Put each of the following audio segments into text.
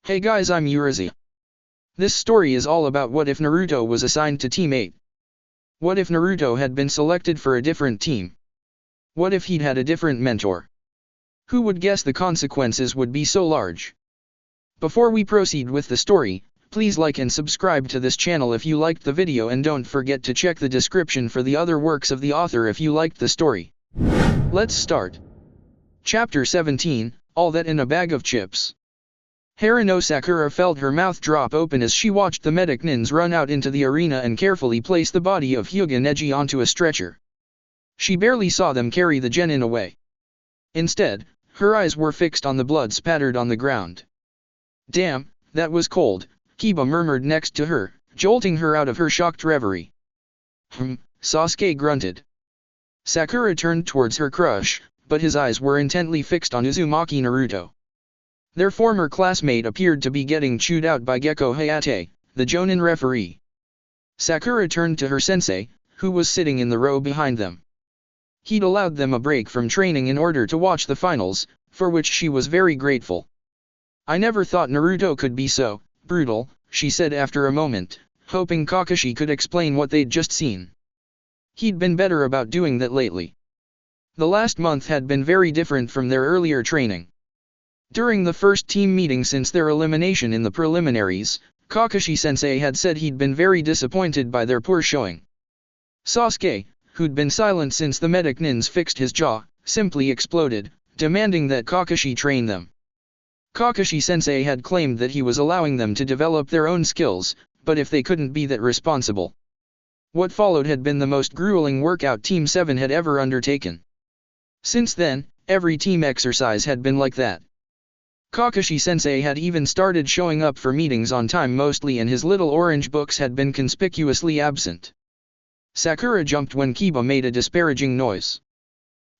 Hey guys, I'm Urizi. This story is all about what if Naruto was assigned to Team 8. What if Naruto had been selected for a different team? What if he'd had a different mentor? Who would guess the consequences would be so large? Before we proceed with the story, please like and subscribe to this channel if you liked the video, and don't forget to check the description for the other works of the author if you liked the story. Let's start. Chapter 17, All That in a Bag of Chips. Haruno Sakura felt her mouth drop open as she watched the medic nins run out into the arena and carefully place the body of Hyuga Neji onto a stretcher. She barely saw them carry the genin away. Instead, her eyes were fixed on the blood spattered on the ground. "Damn, that was cold," Kiba murmured next to her, jolting her out of her shocked reverie. Sasuke grunted. Sakura turned towards her crush, but his eyes were intently fixed on Uzumaki Naruto. Their former classmate appeared to be getting chewed out by Gekko Hayate, the Jonin referee. Sakura turned to her sensei, who was sitting in the row behind them. He'd allowed them a break from training in order to watch the finals, for which she was very grateful. "I never thought Naruto could be so brutal," she said after a moment, hoping Kakashi could explain what they'd just seen. He'd been better about doing that lately. The last month had been very different from their earlier training. During the first team meeting since their elimination in the preliminaries, Kakashi-sensei had said he'd been very disappointed by their poor showing. Sasuke, who'd been silent since the medic nins fixed his jaw, simply exploded, demanding that Kakashi train them. Kakashi-sensei had claimed that he was allowing them to develop their own skills, but if they couldn't be that responsible. What followed had been the most grueling workout Team 7 had ever undertaken. Since then, every team exercise had been like that. Kakashi-sensei had even started showing up for meetings on time mostly, and his little orange books had been conspicuously absent. Sakura jumped when Kiba made a disparaging noise.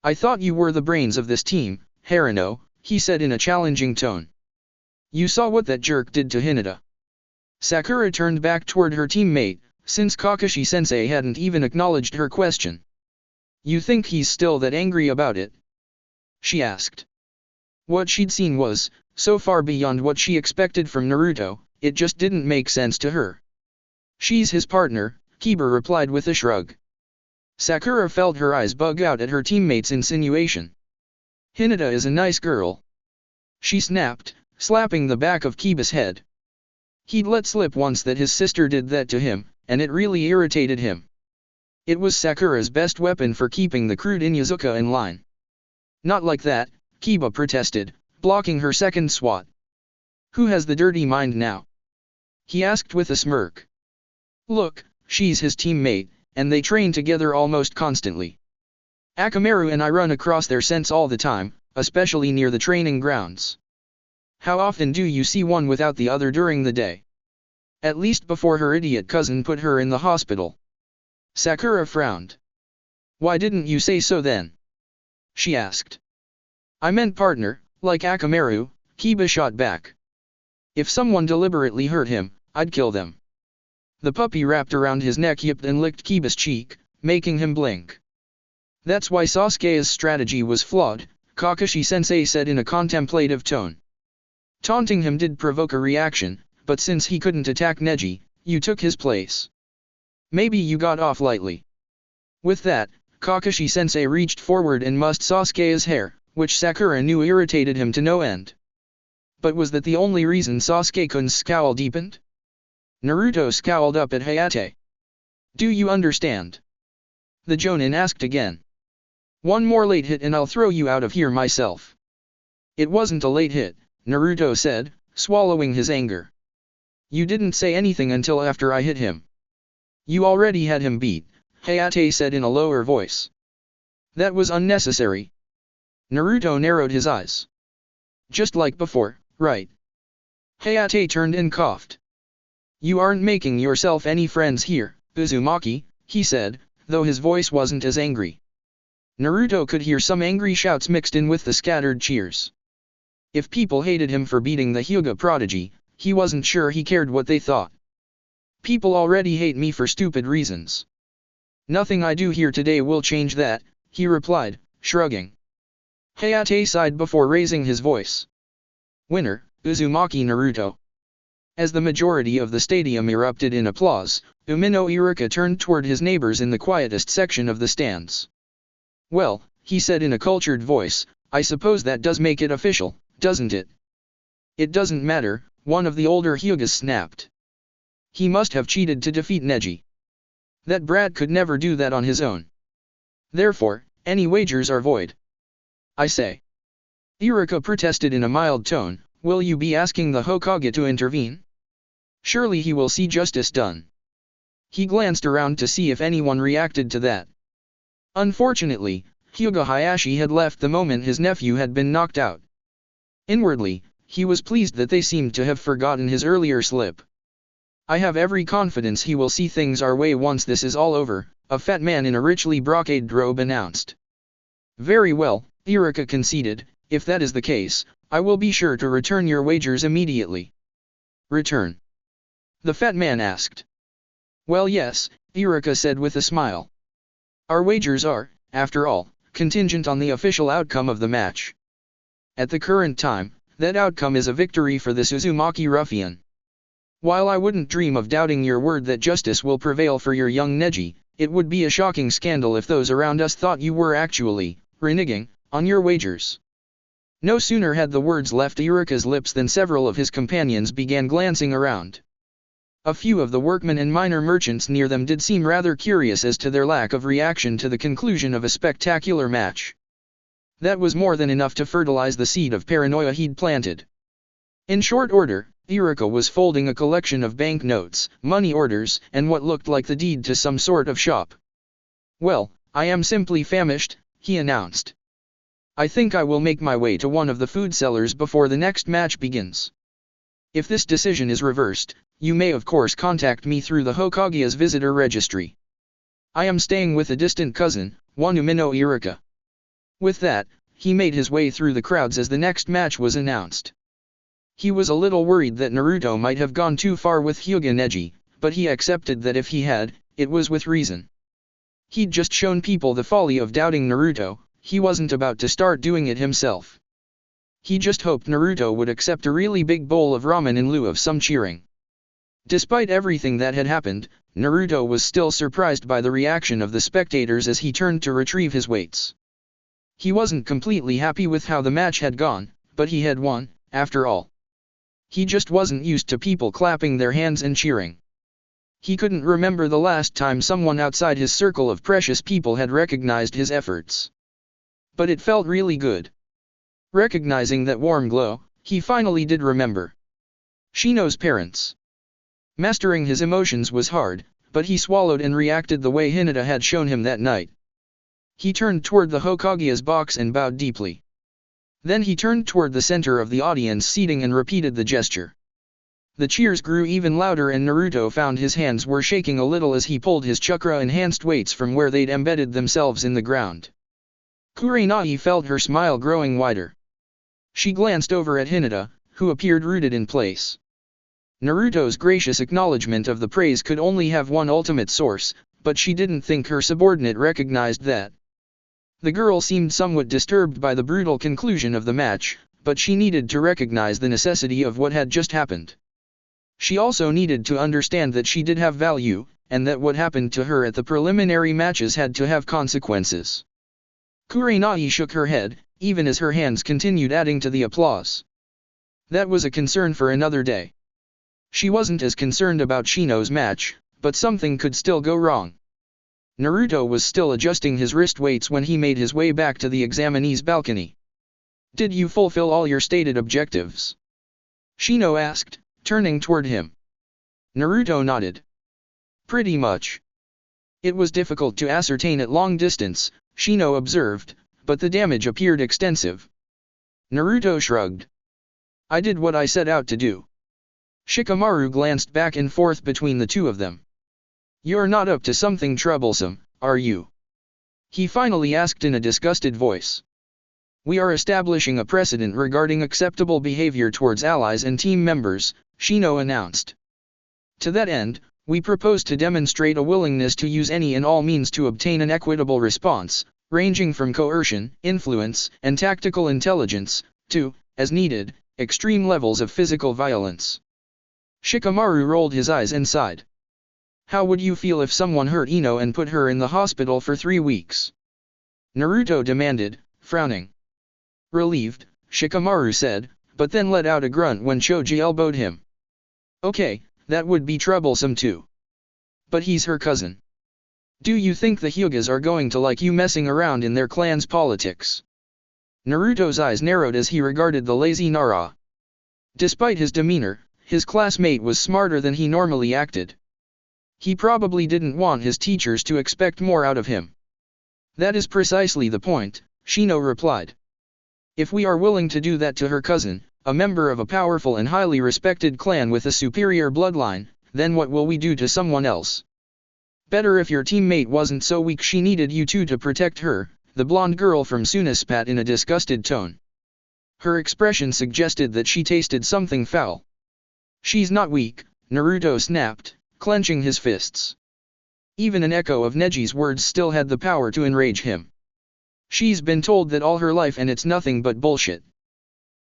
"I thought you were the brains of this team, Haruno," he said in a challenging tone. "You saw what that jerk did to Hinata." Sakura turned back toward her teammate, since Kakashi-sensei hadn't even acknowledged her question. "You think he's still that angry about it?" she asked. What she'd seen was so far beyond what she expected from Naruto, it just didn't make sense to her. "She's his partner," Kiba replied with a shrug. Sakura felt her eyes bug out at her teammate's insinuation. "Hinata is a nice girl," she snapped, slapping the back of Kiba's head. He'd let slip once that his sister did that to him, and it really irritated him. It was Sakura's best weapon for keeping the crude Inuzuka in line. "Not like that," Kiba protested, blocking her second swat. "Who has the dirty mind now?" he asked with a smirk. "Look, she's his teammate, and they train together almost constantly. Akamaru and I run across their sense all the time, especially near the training grounds. How often do you see one without the other during the day? At least before her idiot cousin put her in the hospital." Sakura frowned. "Why didn't you say so then?" she asked. "I meant partner, like Akamaru," Kiba shot back. "If someone deliberately hurt him, I'd kill them." The puppy wrapped around his neck, yipped and licked Kiba's cheek, making him blink. "That's why Sasuke's strategy was flawed," Kakashi-sensei said in a contemplative tone. "Taunting him did provoke a reaction, but since he couldn't attack Neji, you took his place. Maybe you got off lightly." With that, Kakashi-sensei reached forward and mussed Sasuke's hair, which Sakura knew irritated him to no end. But was that the only reason Sasuke-kun's scowl deepened? Naruto scowled up at Hayate. "Do you understand?" the Jonin asked again. "One more late hit and I'll throw you out of here myself." "It wasn't a late hit," Naruto said, swallowing his anger. "You didn't say anything until after I hit him." "You already had him beat," Hayate said in a lower voice. "That was unnecessary." Naruto narrowed his eyes. "Just like before, right?" Hayate turned and coughed. "You aren't making yourself any friends here, Uzumaki," he said, though his voice wasn't as angry. Naruto could hear some angry shouts mixed in with the scattered cheers. If people hated him for beating the Hyuga prodigy, he wasn't sure he cared what they thought. "People already hate me for stupid reasons. Nothing I do here today will change that," he replied, shrugging. Hayate sighed before raising his voice. "Winner, Uzumaki Naruto. As the majority of the stadium erupted in applause, Umino Iruka turned toward his neighbors in the quietest section of the stands. "Well," he said in a cultured voice, "I suppose that does make it official, doesn't it?" "It doesn't matter," one of the older Hyugas snapped. "He must have cheated to defeat Neji. That brat could never do that on his own. Therefore, any wagers are void." "I say," Iruka protested in a mild tone, "will you be asking the Hokage to intervene? Surely he will see justice done." He glanced around to see if anyone reacted to that. Unfortunately, Hyuga Hayashi had left the moment his nephew had been knocked out. Inwardly, he was pleased that they seemed to have forgotten his earlier slip. "I have every confidence he will see things our way once this is all over," a fat man in a richly brocaded robe announced. "Very well," Iruka conceded, "if that is the case, I will be sure to return your wagers immediately." "Return?" the fat man asked. "Well, yes," Iruka said with a smile. "Our wagers are, after all, contingent on the official outcome of the match. At the current time, that outcome is a victory for this Uzumaki ruffian. While I wouldn't dream of doubting your word that justice will prevail for your young Neji, it would be a shocking scandal if those around us thought you were actually reneging on your wagers." No sooner had the words left Iruka's lips than several of his companions began glancing around. A few of the workmen and minor merchants near them did seem rather curious as to their lack of reaction to the conclusion of a spectacular match. That was more than enough to fertilize the seed of paranoia he'd planted. In short order, Iruka was folding a collection of banknotes, money orders, and what looked like the deed to some sort of shop. "Well, I am simply famished," he announced. "I think I will make my way to one of the food sellers before the next match begins. If this decision is reversed, you may of course contact me through the Hokage's visitor registry. I am staying with a distant cousin, one Umino Iruka." With that, he made his way through the crowds as the next match was announced. He was a little worried that Naruto might have gone too far with Hyuga Neji, but he accepted that if he had, it was with reason. He'd just shown people the folly of doubting Naruto, he wasn't about to start doing it himself. He just hoped Naruto would accept a really big bowl of ramen in lieu of some cheering. Despite everything that had happened, Naruto was still surprised by the reaction of the spectators as he turned to retrieve his weights. He wasn't completely happy with how the match had gone, but he had won, after all. He just wasn't used to people clapping their hands and cheering. He couldn't remember the last time someone outside his circle of precious people had recognized his efforts. But it felt really good. Recognizing that warm glow, he finally did remember Shino's parents. Mastering his emotions was hard, but he swallowed and reacted the way Hinata had shown him that night. He turned toward the Hokage's box and bowed deeply. Then he turned toward the center of the audience seating and repeated the gesture. The cheers grew even louder and Naruto found his hands were shaking a little as he pulled his chakra-enhanced weights from where they'd embedded themselves in the ground. Kurenai felt her smile growing wider. She glanced over at Hinata, who appeared rooted in place. Naruto's gracious acknowledgement of the praise could only have one ultimate source, but she didn't think her subordinate recognized that. The girl seemed somewhat disturbed by the brutal conclusion of the match, but she needed to recognize the necessity of what had just happened. She also needed to understand that she did have value, and that what happened to her at the preliminary matches had to have consequences. Kurenai shook her head, even as her hands continued adding to the applause. That was a concern for another day. She wasn't as concerned about Shino's match, but something could still go wrong. Naruto was still adjusting his wrist weights when he made his way back to the examinee's balcony. "Did you fulfill all your stated objectives?" Shino asked, turning toward him. Naruto nodded. "Pretty much. It was difficult to ascertain at long distance," Shino observed, "but the damage appeared extensive." Naruto shrugged. "I did what I set out to do." Shikamaru glanced back and forth between the two of them. "You're not up to something troublesome, are you?" he finally asked in a disgusted voice. "We are establishing a precedent regarding acceptable behavior towards allies and team members," Shino announced. "To that end, we propose to demonstrate a willingness to use any and all means to obtain an equitable response, ranging from coercion, influence, and tactical intelligence, to, as needed, Extreme levels of physical violence. Shikamaru rolled his eyes and sighed. How would you feel if someone hurt Ino and put her in the hospital for 3 weeks? Naruto demanded, frowning. Relieved, Shikamaru said, but then let out a grunt when Choji elbowed him. Okay, that would be troublesome too. But he's her cousin. Do you think the Hyugas are going to like you messing around in their clan's politics? Naruto's eyes narrowed as he regarded the lazy Nara. Despite his demeanor, his classmate was smarter than he normally acted. He probably didn't want his teachers to expect more out of him. That is precisely the point, Shino replied. If we are willing to do that to her cousin, a member of a powerful and highly respected clan with a superior bloodline, then what will we do to someone else? Better if your teammate wasn't so weak she needed you two to protect her, the blonde girl from Suna spat in a disgusted tone. Her expression suggested that she tasted something foul. She's not weak, Naruto snapped, clenching his fists. Even an echo of Neji's words still had the power to enrage him. She's been told that all her life and it's nothing but bullshit.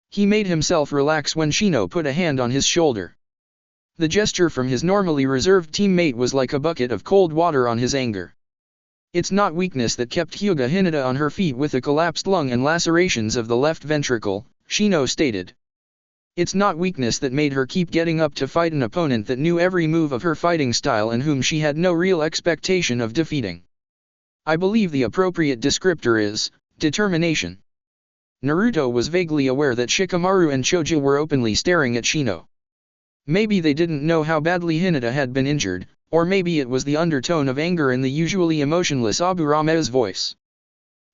He made himself relax when Shino put a hand on his shoulder. The gesture from his normally reserved teammate was like a bucket of cold water on his anger. It's not weakness that kept Hyuga Hinata on her feet with a collapsed lung and lacerations of the left ventricle, Shino stated. It's not weakness that made her keep getting up to fight an opponent that knew every move of her fighting style and whom she had no real expectation of defeating. I believe the appropriate descriptor is determination. Naruto was vaguely aware that Shikamaru and Choji were openly staring at Shino. Maybe they didn't know how badly Hinata had been injured, or maybe it was the undertone of anger in the usually emotionless Aburame's voice.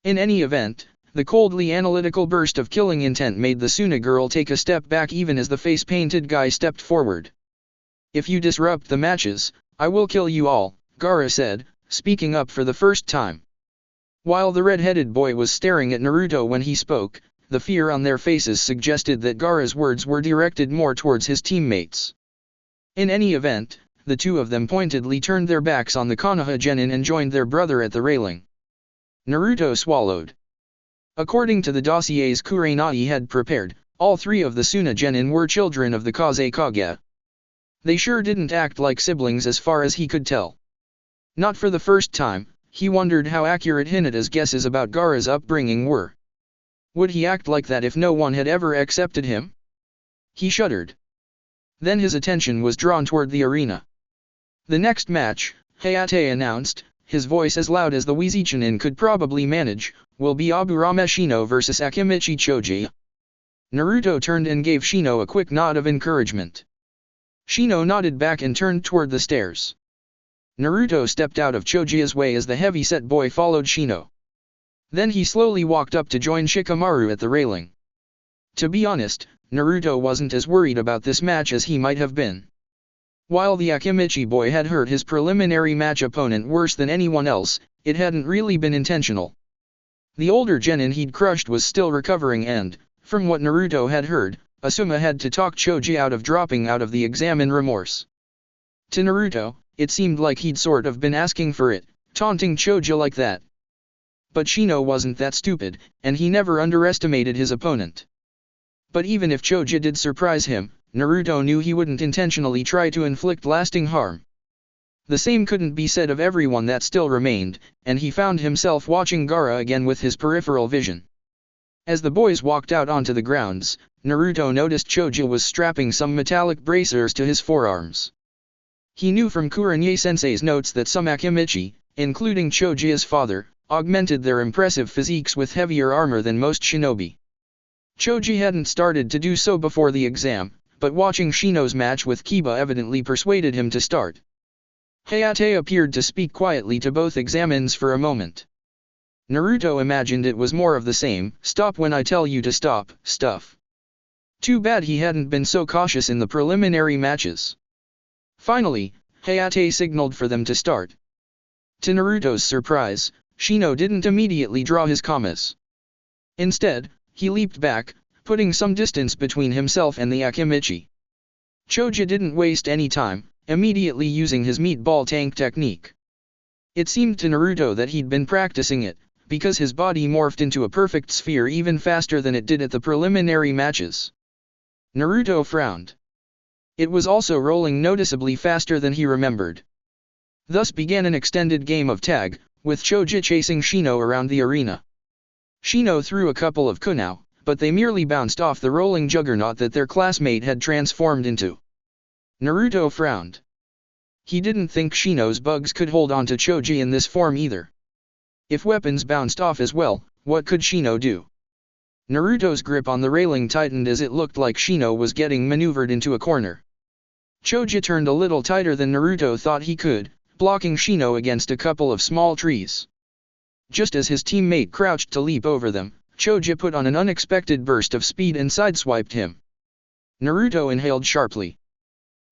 In any event, the coldly analytical burst of killing intent made the Suna girl take a step back even as the face-painted guy stepped forward. If you disrupt the matches, I will kill you all, Gaara said, speaking up for the first time. While the red-headed boy was staring at Naruto when he spoke, the fear on their faces suggested that Gaara's words were directed more towards his teammates. In any event, the two of them pointedly turned their backs on the Konoha genin and joined their brother at the railing. Naruto swallowed. According to the dossiers Kurenai had prepared, all 3 of the Suna genin were children of the Kazekage. They sure didn't act like siblings as far as he could tell. Not for the first time, he wondered how accurate Hinata's guesses about Gaara's upbringing were. Would he act like that if no one had ever accepted him? He shuddered. Then his attention was drawn toward the arena. The next match, Hayate announced, his voice as loud as the Wiizichinin could probably manage, will be Aburame Shino vs Akimichi Choji. Naruto turned and gave Shino a quick nod of encouragement. Shino nodded back and turned toward the stairs. Naruto stepped out of Choji's way as the heavy-set boy followed Shino. Then he slowly walked up to join Shikamaru at the railing. To be honest, Naruto wasn't as worried about this match as he might have been. While the Akimichi boy had hurt his preliminary match opponent worse than anyone else, it hadn't really been intentional. The older genin he'd crushed was still recovering and, from what Naruto had heard, Asuma had to talk Choji out of dropping out of the exam in remorse. To Naruto, it seemed like he'd sort of been asking for it, taunting Choji like that. But Shino wasn't that stupid, and he never underestimated his opponent. But even if Choji did surprise him, Naruto knew he wouldn't intentionally try to inflict lasting harm. The same couldn't be said of everyone that still remained, and he found himself watching Gaara again with his peripheral vision. As the boys walked out onto the grounds, Naruto noticed Choji was strapping some metallic bracers to his forearms. He knew from Kurenai-sensei's notes that some Akimichi, including Choji's father, augmented their impressive physiques with heavier armor than most shinobi. Choji hadn't started to do so before the exam, but watching Shino's match with Kiba evidently persuaded him to start. Hayate appeared to speak quietly to both examins for a moment. Naruto imagined it was more of the same, "Stop when I tell you to stop," stuff. Too bad he hadn't been so cautious in the preliminary matches. Finally, Hayate signaled for them to start. To Naruto's surprise, Shino didn't immediately draw his kamas. Instead, he leaped back, putting some distance between himself and the Akimichi. Choji didn't waste any time, immediately using his meatball tank technique. It seemed to Naruto that he'd been practicing it, because his body morphed into a perfect sphere even faster than it did at the preliminary matches. Naruto frowned. It was also rolling noticeably faster than he remembered. Thus began an extended game of tag, with Choji chasing Shino around the arena. Shino threw a couple of kunai, but they merely bounced off the rolling juggernaut that their classmate had transformed into. Naruto frowned. He didn't think Shino's bugs could hold on to Choji in this form either. If weapons bounced off as well, what could Shino do? Naruto's grip on the railing tightened as it looked like Shino was getting maneuvered into a corner. Choji turned a little tighter than Naruto thought he could, blocking Shino against a couple of small trees. Just as his teammate crouched to leap over them, Choji put on an unexpected burst of speed and sideswiped him. Naruto inhaled sharply.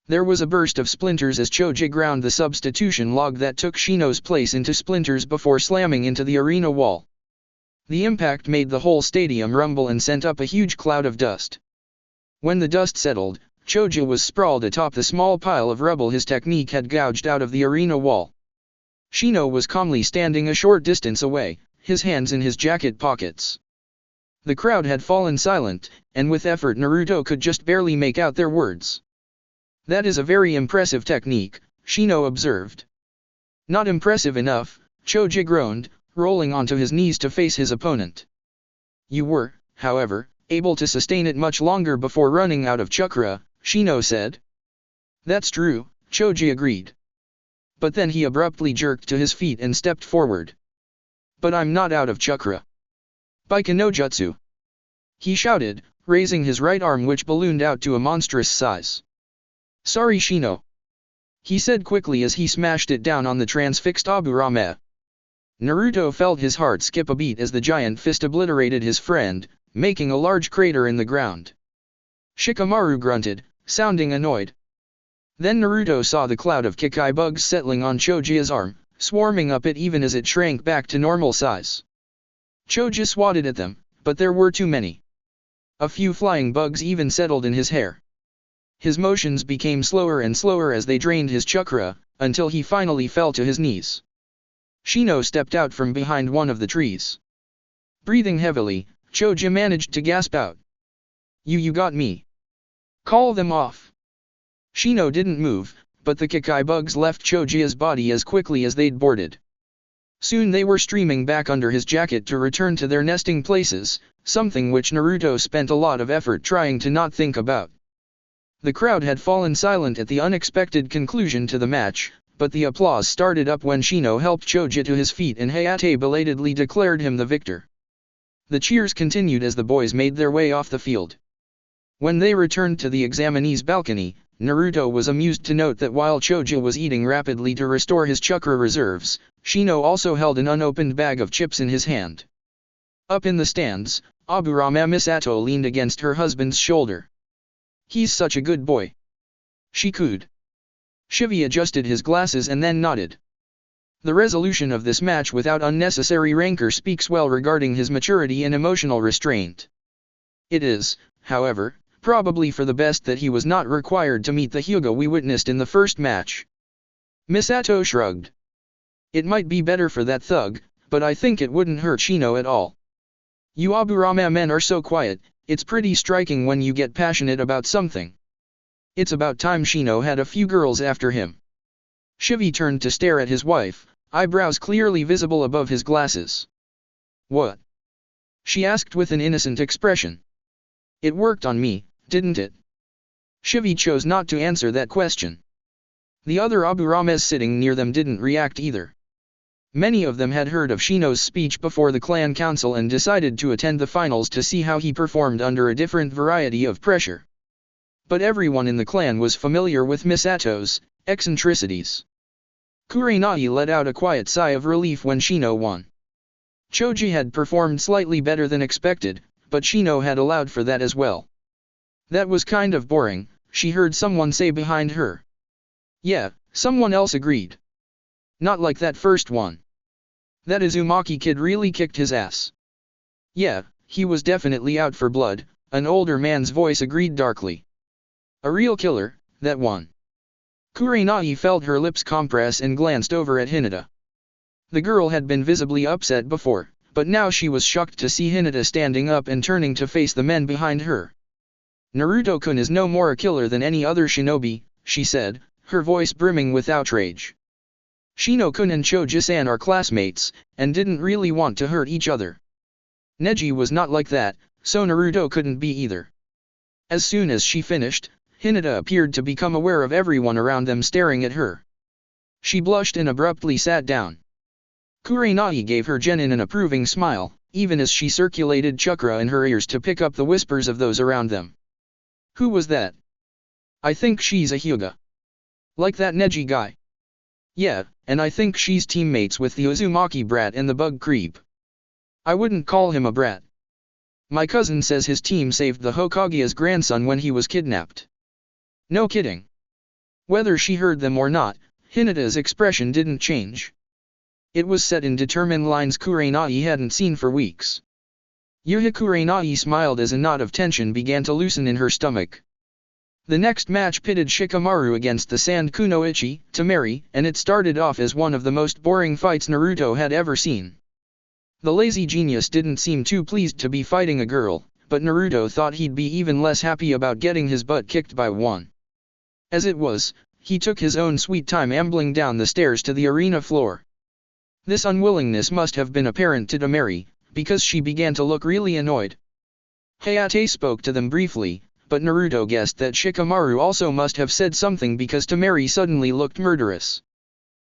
There was a burst of splinters as Choji ground the substitution log that took Shino's place into splinters before slamming into the arena wall. The impact made the whole stadium rumble and sent up a huge cloud of dust. When the dust settled, Choji was sprawled atop the small pile of rubble his technique had gouged out of the arena wall. Shino was calmly standing a short distance away, his hands in his jacket pockets. The crowd had fallen silent, and with effort Naruto could just barely make out their words. "That is a very impressive technique," Shino observed. "Not impressive enough," Choji groaned, rolling onto his knees to face his opponent. "You were, however, able to sustain it much longer before running out of chakra," Shino said. "That's true," Choji agreed. But then he abruptly jerked to his feet and stepped forward. "But I'm not out of chakra. Baiken no jutsu!" he shouted, raising his right arm which ballooned out to a monstrous size. "Sorry Shino," he said quickly as he smashed it down on the transfixed Aburame. Naruto felt his heart skip a beat as the giant fist obliterated his friend, making a large crater in the ground. Shikamaru grunted, sounding annoyed. Then Naruto saw the cloud of Kikai bugs settling on Choji's arm, swarming up it even as it shrank back to normal size. Choji swatted at them, but there were too many. A few flying bugs even settled in his hair. His motions became slower and slower as they drained his chakra, until he finally fell to his knees. Shino stepped out from behind one of the trees. Breathing heavily, Choji managed to gasp out. You got me. Call them off." Shino didn't move, but the Kikai bugs left Choji's body as quickly as they'd boarded. Soon they were streaming back under his jacket to return to their nesting places, something which Naruto spent a lot of effort trying to not think about. The crowd had fallen silent at the unexpected conclusion to the match, but the applause started up when Shino helped Choji to his feet and Hayate belatedly declared him the victor. The cheers continued as the boys made their way off the field. When they returned to the examinee's balcony, Naruto was amused to note that while Choji was eating rapidly to restore his chakra reserves, Shino also held an unopened bag of chips in his hand. Up in the stands, Aburame Misato leaned against her husband's shoulder. "He's such a good boy," she cooed. Shivi adjusted his glasses and then nodded. The resolution of this match without unnecessary rancor speaks well regarding his maturity and emotional restraint. It is, however, probably for the best that he was not required to meet the Hyuga we witnessed in the first match. Misato shrugged. "It might be better for that thug, but I think it wouldn't hurt Shino at all. You Aburame men are so quiet, it's pretty striking when you get passionate about something. It's about time Shino had a few girls after him." Shivi turned to stare at his wife, eyebrows clearly visible above his glasses. "What?" she asked with an innocent expression. "It worked on me, didn't it?" Shivi chose not to answer that question. The other Aburames sitting near them didn't react either. Many of them had heard of Shino's speech before the clan council and decided to attend the finals to see how he performed under a different variety of pressure. But everyone in the clan was familiar with Misato's eccentricities. Kurenai let out a quiet sigh of relief when Shino won. Choji had performed slightly better than expected, but Shino had allowed for that as well. "That was kind of boring," she heard someone say behind her. "Yeah," someone else agreed. "Not like that first one. That Uzumaki kid really kicked his ass." "Yeah, he was definitely out for blood," an older man's voice agreed darkly. "A real killer, that one." Kurenai felt her lips compress and glanced over at Hinata. The girl had been visibly upset before, but now she was shocked to see Hinata standing up and turning to face the men behind her. Naruto-kun is no more a killer than any other shinobi, she said, her voice brimming with outrage. Shino-kun and Choji-san are classmates, and didn't really want to hurt each other. Neji was not like that, so Naruto couldn't be either. As soon as she finished, Hinata appeared to become aware of everyone around them staring at her. She blushed and abruptly sat down. Kurenai gave her genin an approving smile, even as she circulated chakra in her ears to pick up the whispers of those around them. Who was that? I think she's a Hyuga. Like that Neji guy. Yeah, and I think she's teammates with the Uzumaki brat and the bug creep. I wouldn't call him a brat. My cousin says his team saved the Hokage's grandson when he was kidnapped. No kidding. Whether she heard them or not, Hinata's expression didn't change. It was set in determined lines Kurenai hadn't seen for weeks. Yuha Kurenai smiled as a knot of tension began to loosen in her stomach. The next match pitted Shikamaru against the Sand Kunoichi, Temari, and it started off as one of the most boring fights Naruto had ever seen. The lazy genius didn't seem too pleased to be fighting a girl, but Naruto thought he'd be even less happy about getting his butt kicked by one. As it was, he took his own sweet time ambling down the stairs to the arena floor. This unwillingness must have been apparent to Temari, because she began to look really annoyed. Hayate spoke to them briefly, but Naruto guessed that Shikamaru also must have said something because Temari suddenly looked murderous.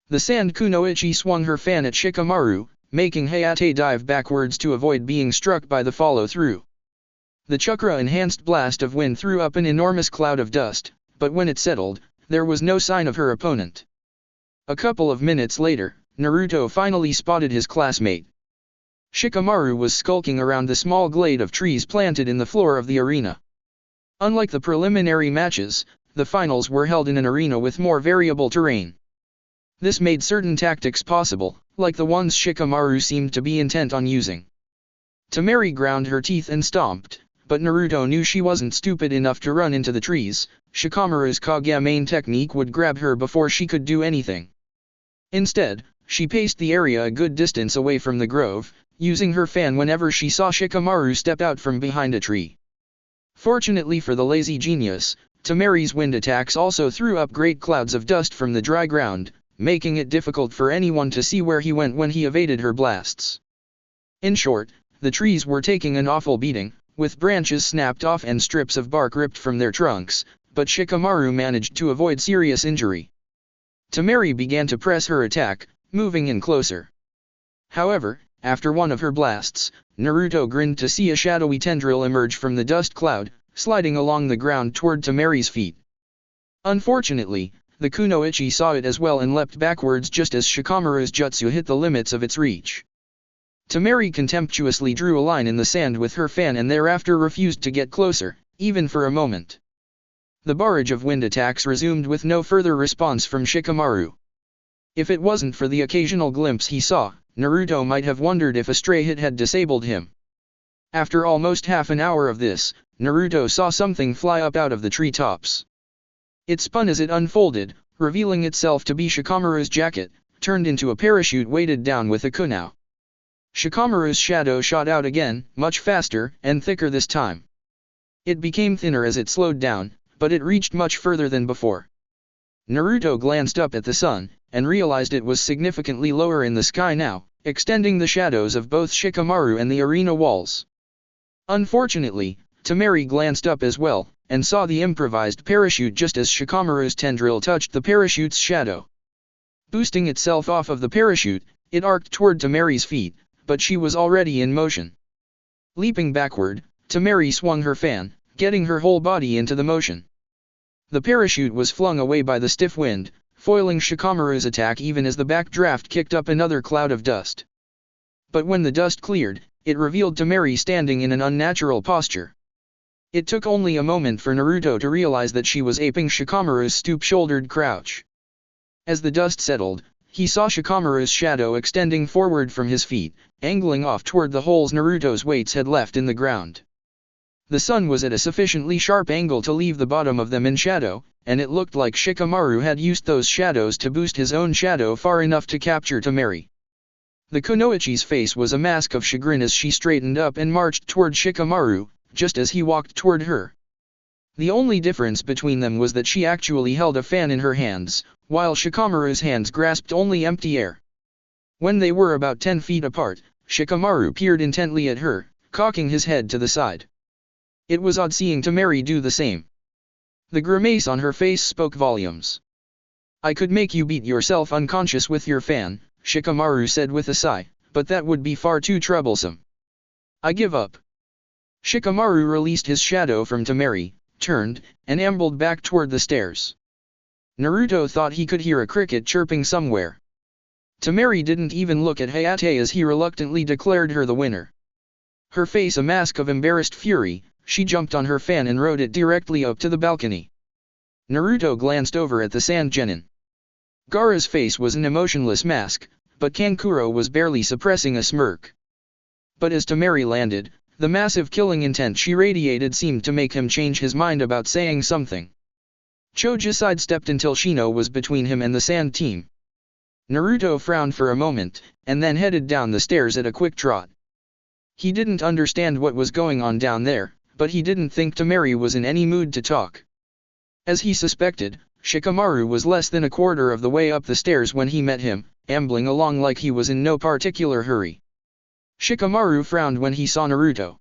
The Sand Kunoichi swung her fan at Shikamaru, making Hayate dive backwards to avoid being struck by the follow-through. The chakra-enhanced blast of wind threw up an enormous cloud of dust, but when it settled, there was no sign of her opponent. A couple of minutes later, Naruto finally spotted his classmate. Shikamaru was skulking around the small glade of trees planted in the floor of the arena. Unlike the preliminary matches, the finals were held in an arena with more variable terrain. This made certain tactics possible, like the ones Shikamaru seemed to be intent on using. Temari ground her teeth and stomped, but Naruto knew she wasn't stupid enough to run into the trees. Shikamaru's Kage main technique would grab her before she could do anything. Instead, she paced the area a good distance away from the grove, using her fan whenever she saw Shikamaru step out from behind a tree. Fortunately for the lazy genius, Temari's wind attacks also threw up great clouds of dust from the dry ground, making it difficult for anyone to see where he went when he evaded her blasts. In short, the trees were taking an awful beating, with branches snapped off and strips of bark ripped from their trunks, but Shikamaru managed to avoid serious injury. Temari began to press her attack, moving in closer. However, after one of her blasts, Naruto grinned to see a shadowy tendril emerge from the dust cloud, sliding along the ground toward Temari's feet. Unfortunately, the Kunoichi saw it as well and leapt backwards just as Shikamaru's jutsu hit the limits of its reach. Temari contemptuously drew a line in the sand with her fan and thereafter refused to get closer, even for a moment. The barrage of wind attacks resumed with no further response from Shikamaru. If it wasn't for the occasional glimpse he saw, Naruto might have wondered if a stray hit had disabled him. After almost half an hour of this, Naruto saw something fly up out of the treetops. It spun as it unfolded, revealing itself to be Shikamaru's jacket, turned into a parachute weighted down with a kunai. Shikamaru's shadow shot out again, much faster and thicker this time. It became thinner as it slowed down, but it reached much further than before. Naruto glanced up at the sun, and realized it was significantly lower in the sky now, extending the shadows of both Shikamaru and the arena walls. Unfortunately, Temari glanced up as well, and saw the improvised parachute just as Shikamaru's tendril touched the parachute's shadow. Boosting itself off of the parachute, it arced toward Temari's feet, but she was already in motion. Leaping backward, Temari swung her fan, getting her whole body into the motion. The parachute was flung away by the stiff wind, foiling Shikamaru's attack even as the backdraft kicked up another cloud of dust. But when the dust cleared, it revealed Temari standing in an unnatural posture. It took only a moment for Naruto to realize that she was aping Shikamaru's stoop-shouldered crouch. As the dust settled, he saw Shikamaru's shadow extending forward from his feet, angling off toward the holes Naruto's weights had left in the ground. The sun was at a sufficiently sharp angle to leave the bottom of them in shadow, and it looked like Shikamaru had used those shadows to boost his own shadow far enough to capture Temari. The Kunoichi's face was a mask of chagrin as she straightened up and marched toward Shikamaru, just as he walked toward her. The only difference between them was that she actually held a fan in her hands, while Shikamaru's hands grasped only empty air. When they were about 10 feet apart, Shikamaru peered intently at her, cocking his head to the side. It was odd seeing Temari do the same. The grimace on her face spoke volumes. "I could make you beat yourself unconscious with your fan," Shikamaru said with a sigh, "but that would be far too troublesome. I give up." Shikamaru released his shadow from Temari, turned, and ambled back toward the stairs. Naruto thought he could hear a cricket chirping somewhere. Temari didn't even look at Hayate as he reluctantly declared her the winner. Her face a mask of embarrassed fury, she jumped on her fan and rode it directly up to the balcony. Naruto glanced over at the sand genin. Gaara's face was an emotionless mask, but Kankuro was barely suppressing a smirk. But as Temari landed, the massive killing intent she radiated seemed to make him change his mind about saying something. Choji sidestepped until Shino was between him and the sand team. Naruto frowned for a moment, and then headed down the stairs at a quick trot. He didn't understand what was going on down there, but he didn't think Temari was in any mood to talk. As he suspected, Shikamaru was less than a quarter of the way up the stairs when he met him, ambling along like he was in no particular hurry. Shikamaru frowned when he saw Naruto.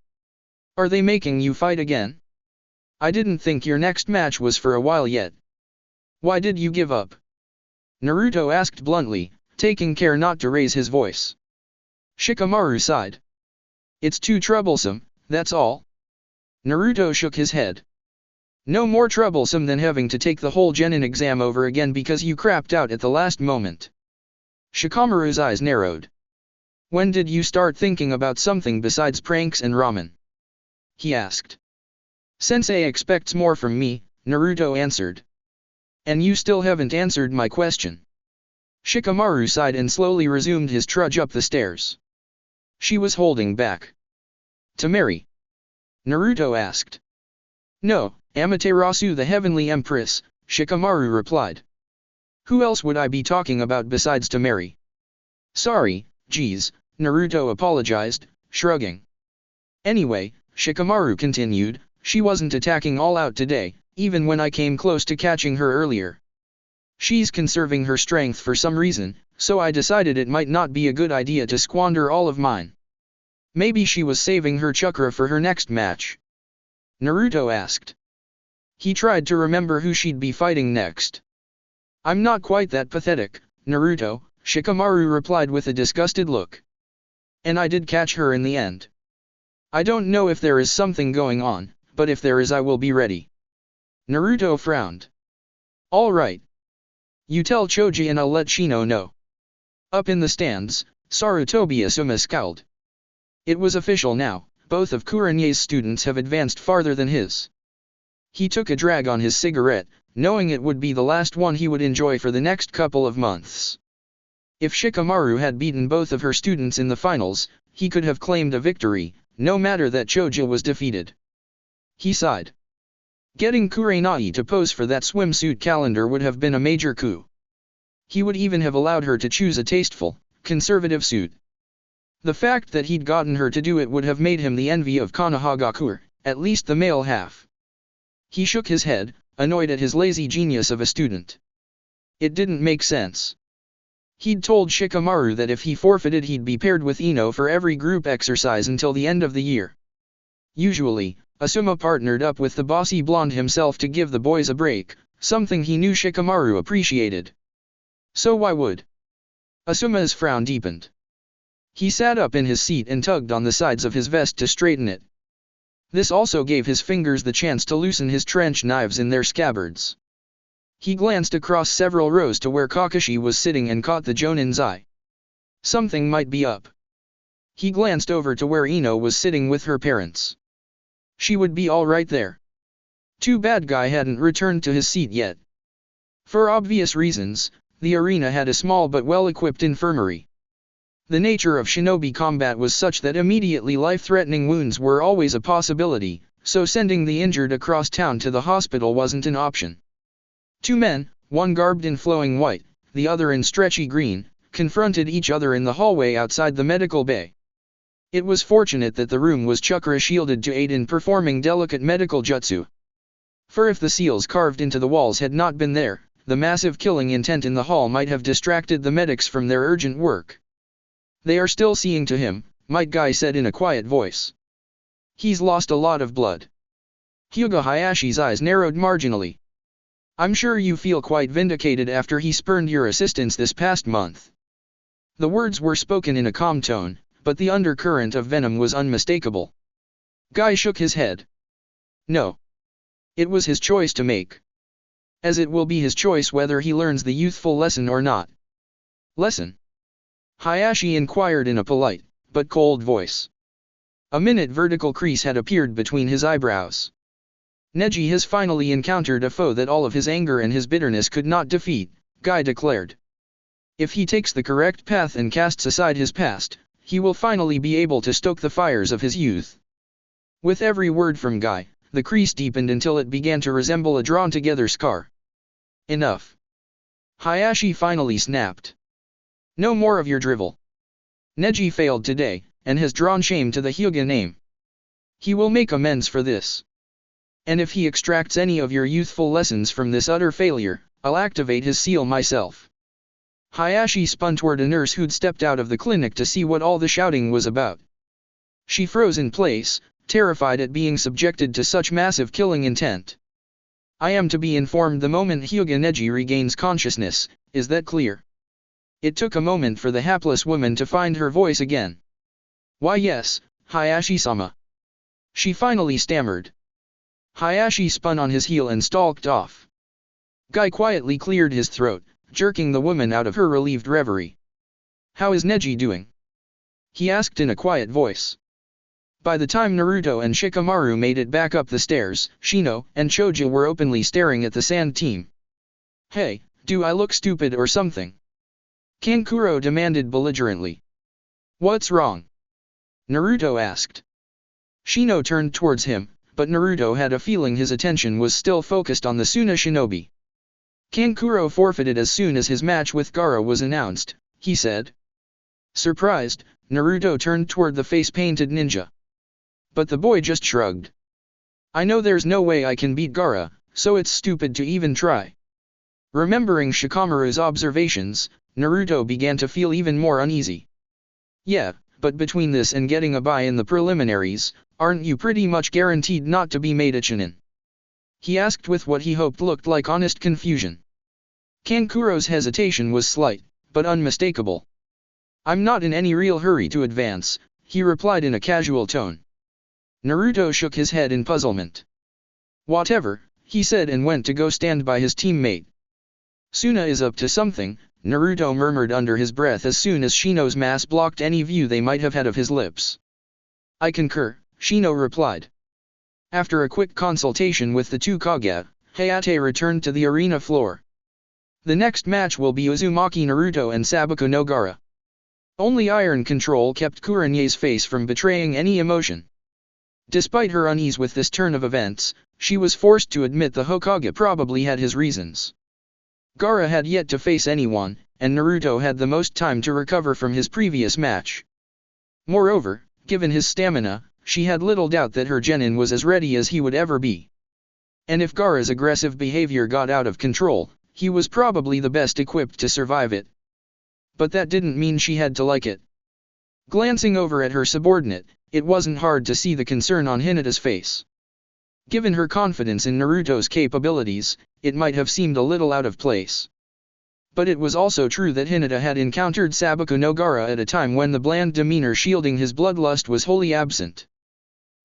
"Are they making you fight again? I didn't think your next match was for a while yet. Why did you give up?" Naruto asked bluntly, taking care not to raise his voice. Shikamaru sighed. "It's too troublesome, that's all." Naruto shook his head. "No more troublesome than having to take the whole genin exam over again because you crapped out at the last moment." Shikamaru's eyes narrowed. "When did you start thinking about something besides pranks and ramen?" he asked. "Sensei expects more from me," Naruto answered. "And you still haven't answered my question." Shikamaru sighed and slowly resumed his trudge up the stairs. "She was holding back." "Temari?" Naruto asked. "No, Amaterasu the Heavenly Empress," Shikamaru replied. "Who else would I be talking about besides Temari?" "Sorry, geez," Naruto apologized, shrugging. "Anyway," Shikamaru continued, "she wasn't attacking all out today, even when I came close to catching her earlier. She's conserving her strength for some reason, so I decided it might not be a good idea to squander all of mine." "Maybe she was saving her chakra for her next match?" Naruto asked. He tried to remember who she'd be fighting next. "I'm not quite that pathetic, Naruto," Shikamaru replied with a disgusted look. "And I did catch her in the end. I don't know if there is something going on, but if there is I will be ready." Naruto frowned. "All right. You tell Choji and I'll let Shino know." Up in the stands, Sarutobi Asuma scowled. It was official now, both of Kurenai's students have advanced farther than his. He took a drag on his cigarette, knowing it would be the last one he would enjoy for the next couple of months. If Shikamaru had beaten both of her students in the finals, he could have claimed a victory, no matter that Choji was defeated. He sighed. Getting Kurenai to pose for that swimsuit calendar would have been a major coup. He would even have allowed her to choose a tasteful, conservative suit. The fact that he'd gotten her to do it would have made him the envy of Konohagakure, at least the male half. He shook his head, annoyed at his lazy genius of a student. It didn't make sense. He'd told Shikamaru that if he forfeited he'd be paired with Ino for every group exercise until the end of the year. Usually, Asuma partnered up with the bossy blonde himself to give the boys a break, something he knew Shikamaru appreciated. So why would? Asuma's frown deepened. He sat up in his seat and tugged on the sides of his vest to straighten it. This also gave his fingers the chance to loosen his trench knives in their scabbards. He glanced across several rows to where Kakashi was sitting and caught the Jonin's eye. Something might be up. He glanced over to where Ino was sitting with her parents. She would be all right there. Too bad Guy hadn't returned to his seat yet. For obvious reasons, the arena had a small but well-equipped infirmary. The nature of shinobi combat was such that immediately life-threatening wounds were always a possibility, so sending the injured across town to the hospital wasn't an option. Two men, one garbed in flowing white, the other in stretchy green, confronted each other in the hallway outside the medical bay. It was fortunate that the room was chakra shielded to aid in performing delicate medical jutsu. For if the seals carved into the walls had not been there, the massive killing intent in the hall might have distracted the medics from their urgent work. They are still seeing to him, Might Guy said in a quiet voice. He's lost a lot of blood. Hyuga Hayashi's eyes narrowed marginally. I'm sure you feel quite vindicated after he spurned your assistance this past month. The words were spoken in a calm tone, but the undercurrent of venom was unmistakable. Guy shook his head. No. It was his choice to make. As it will be his choice whether he learns the youthful lesson or not. Lesson? Hayashi inquired in a polite, but cold voice. A minute vertical crease had appeared between his eyebrows. Neji has finally encountered a foe that all of his anger and his bitterness could not defeat, Guy declared. If he takes the correct path and casts aside his past, he will finally be able to stoke the fires of his youth. With every word from Guy, the crease deepened until it began to resemble a drawn-together scar. Enough. Hayashi finally snapped. No more of your drivel. Neji failed today, and has drawn shame to the Hyuga name. He will make amends for this. And if he extracts any of your youthful lessons from this utter failure, I'll activate his seal myself. Hayashi spun toward a nurse who'd stepped out of the clinic to see what all the shouting was about. She froze in place, terrified at being subjected to such massive killing intent. I am to be informed the moment Hyuga Neji regains consciousness, is that clear? It took a moment for the hapless woman to find her voice again. Why yes, Hayashi-sama. She finally stammered. Hayashi spun on his heel and stalked off. Guy quietly cleared his throat, jerking the woman out of her relieved reverie. How is Neji doing? He asked in a quiet voice. By the time Naruto and Shikamaru made it back up the stairs, Shino and Choja were openly staring at the sand team. Hey, do I look stupid or something? Kankuro demanded belligerently. What's wrong? Naruto asked. Shino turned towards him, but Naruto had a feeling his attention was still focused on the Suna shinobi. Kankuro forfeited as soon as his match with Gaara was announced, he said. Surprised, Naruto turned toward the face-painted ninja. But the boy just shrugged. I know there's no way I can beat Gaara, so it's stupid to even try. Remembering Shikamaru's observations, Naruto began to feel even more uneasy. Yeah, but between this and getting a bye in the preliminaries, aren't you pretty much guaranteed not to be made a Chunin? He asked with what he hoped looked like honest confusion. Kankuro's hesitation was slight, but unmistakable. I'm not in any real hurry to advance, he replied in a casual tone. Naruto shook his head in puzzlement. Whatever, he said and went to go stand by his teammate. Suna is up to something, Naruto murmured under his breath as soon as Shino's mask blocked any view they might have had of his lips. I concur, Shino replied. After a quick consultation with the two Kage, Hayate returned to the arena floor. The next match will be Uzumaki Naruto and Sabaku no Gaara. Only iron control kept Kurenai's face from betraying any emotion. Despite her unease with this turn of events, she was forced to admit the Hokage probably had his reasons. Gaara had yet to face anyone, and Naruto had the most time to recover from his previous match. Moreover, given his stamina, she had little doubt that her genin was as ready as he would ever be. And if Gaara's aggressive behavior got out of control, he was probably the best equipped to survive it. But that didn't mean she had to like it. Glancing over at her subordinate, it wasn't hard to see the concern on Hinata's face. Given her confidence in Naruto's capabilities, it might have seemed a little out of place. But it was also true that Hinata had encountered Sabaku no Gaara at a time when the bland demeanor shielding his bloodlust was wholly absent.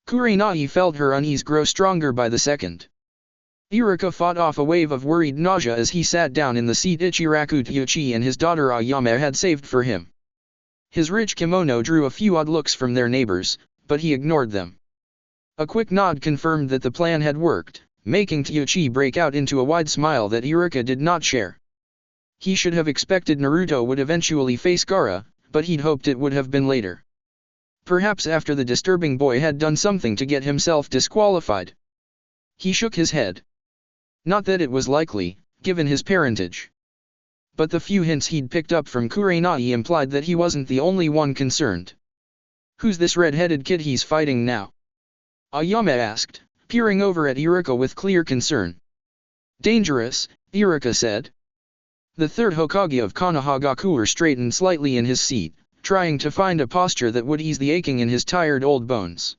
Kurenai felt her unease grow stronger by the second. Iruka fought off a wave of worried nausea as he sat down in the seat Ichiraku Teuchi and his daughter Ayame had saved for him. His rich kimono drew a few odd looks from their neighbors, but he ignored them. A quick nod confirmed that the plan had worked, making Teuchi break out into a wide smile that Iruka did not share. He should have expected Naruto would eventually face Gaara, but he'd hoped it would have been later. Perhaps after the disturbing boy had done something to get himself disqualified. He shook his head. Not that it was likely, given his parentage. But the few hints he'd picked up from Kurenai implied that he wasn't the only one concerned. Who's this red-headed kid he's fighting now? Ayame asked, peering over at Iruka with clear concern. Dangerous, Iruka said. The third Hokage of Konohagakure straightened slightly in his seat, trying to find a posture that would ease the aching in his tired old bones.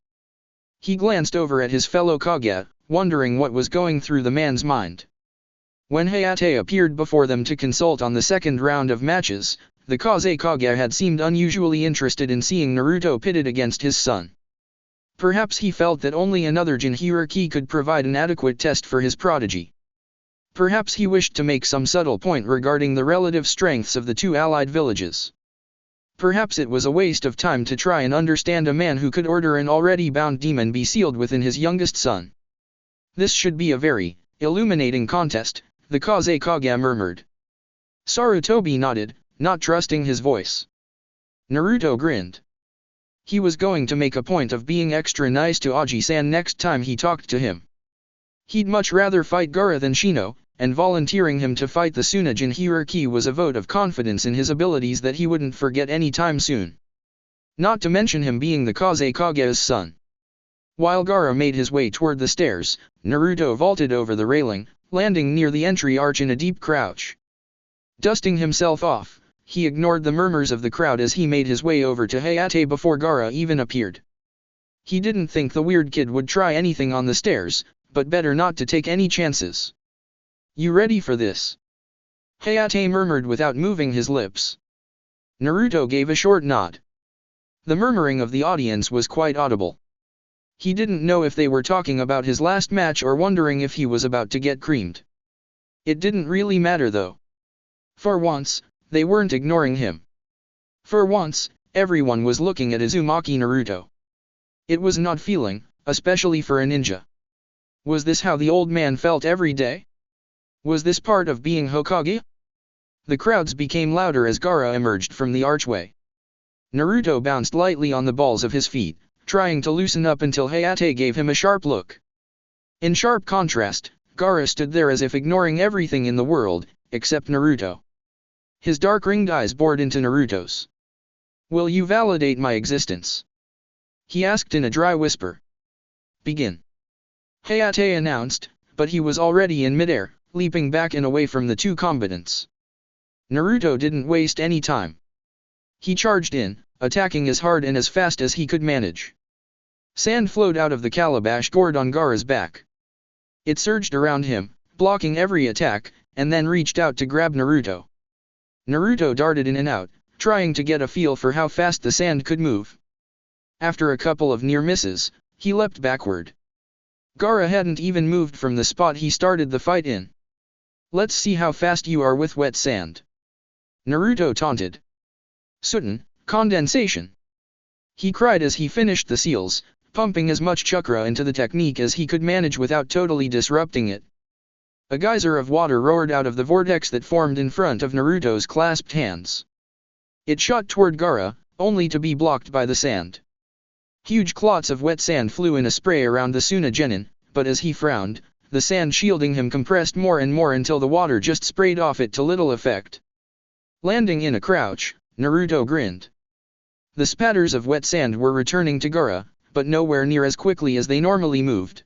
He glanced over at his fellow Kage, wondering what was going through the man's mind. When Hayate appeared before them to consult on the second round of matches, the Kaze Kage had seemed unusually interested in seeing Naruto pitted against his son. Perhaps he felt that only another Jinchuriki could provide an adequate test for his prodigy. Perhaps he wished to make some subtle point regarding the relative strengths of the two allied villages. Perhaps it was a waste of time to try and understand a man who could order an already bound demon be sealed within his youngest son. This should be a very illuminating contest, the Kaze Kage murmured. Sarutobi nodded, not trusting his voice. Naruto grinned. He was going to make a point of being extra nice to Aji-san next time he talked to him. He'd much rather fight Gaara than Shino, and volunteering him to fight the Suna Jinchuriki was a vote of confidence in his abilities that he wouldn't forget any time soon. Not to mention him being the Kaze Kage's son. While Gaara made his way toward the stairs, Naruto vaulted over the railing, landing near the entry arch in a deep crouch. Dusting himself off, he ignored the murmurs of the crowd as he made his way over to Hayate before Gaara even appeared. He didn't think the weird kid would try anything on the stairs, but better not to take any chances. You ready for this? Hayate murmured without moving his lips. Naruto gave a short nod. The murmuring of the audience was quite audible. He didn't know if they were talking about his last match or wondering if he was about to get creamed. It didn't really matter though. For once, they weren't ignoring him. For once, everyone was looking at Uzumaki Naruto. It was an odd feeling, especially for a ninja. Was this how the old man felt every day? Was this part of being Hokage? The crowds became louder as Gaara emerged from the archway. Naruto bounced lightly on the balls of his feet, trying to loosen up until Hayate gave him a sharp look. In sharp contrast, Gaara stood there as if ignoring everything in the world, except Naruto. His dark ringed eyes bored into Naruto's. Will you validate my existence? He asked in a dry whisper. Begin. Hayate announced, but he was already in midair, leaping back and away from the two combatants. Naruto didn't waste any time. He charged in, attacking as hard and as fast as he could manage. Sand flowed out of the calabash gourd on Gaara's back. It surged around him, blocking every attack, and then reached out to grab Naruto. Naruto darted in and out, trying to get a feel for how fast the sand could move. After a couple of near misses, he leapt backward. Gaara hadn't even moved from the spot he started the fight in. Let's see how fast you are with wet sand. Naruto taunted. Sootun, condensation. He cried as he finished the seals, pumping as much chakra into the technique as he could manage without totally disrupting it. A geyser of water roared out of the vortex that formed in front of Naruto's clasped hands. It shot toward Gaara, only to be blocked by the sand. Huge clots of wet sand flew in a spray around the Suna genin, but as he frowned, the sand shielding him compressed more and more until the water just sprayed off it to little effect. Landing in a crouch, Naruto grinned. The spatters of wet sand were returning to Gaara, but nowhere near as quickly as they normally moved.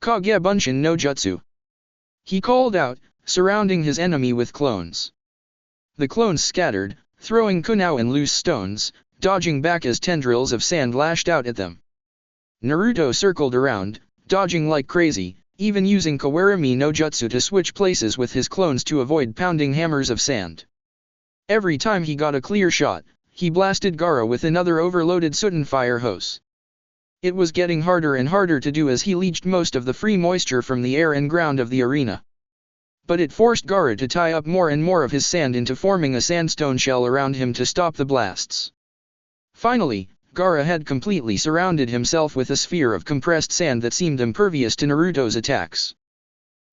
Kage Bunshin no Jutsu. He called out, surrounding his enemy with clones. The clones scattered, throwing kunai and loose stones, dodging back as tendrils of sand lashed out at them. Naruto circled around, dodging like crazy, even using Kawarami no Jutsu to switch places with his clones to avoid pounding hammers of sand. Every time he got a clear shot, he blasted Gaara with another overloaded Sootun fire hose. It was getting harder and harder to do as he leached most of the free moisture from the air and ground of the arena. But it forced Gaara to tie up more and more of his sand into forming a sandstone shell around him to stop the blasts. Finally, Gaara had completely surrounded himself with a sphere of compressed sand that seemed impervious to Naruto's attacks.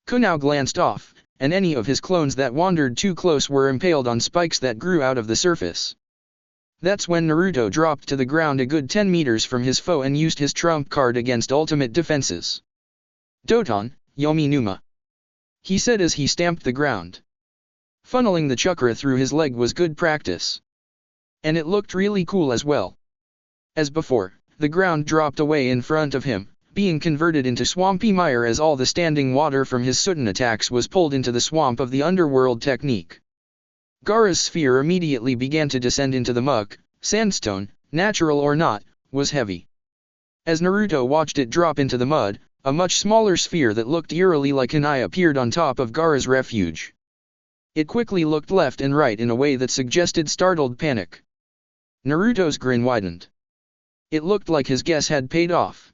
Kunai glanced off, and any of his clones that wandered too close were impaled on spikes that grew out of the surface. That's when Naruto dropped to the ground a good 10 meters from his foe and used his trump card against ultimate defenses. Doton, Yomi Numa. He said as he stamped the ground. Funneling the chakra through his leg was good practice. And it looked really cool as well. As before, the ground dropped away in front of him, being converted into swampy mire as all the standing water from his sudden attacks was pulled into the swamp of the underworld technique. Gaara's sphere immediately began to descend into the muck. Sandstone, natural or not, was heavy. As Naruto watched it drop into the mud, a much smaller sphere that looked eerily like an eye appeared on top of Gaara's refuge. It quickly looked left and right in a way that suggested startled panic. Naruto's grin widened. It looked like his guess had paid off.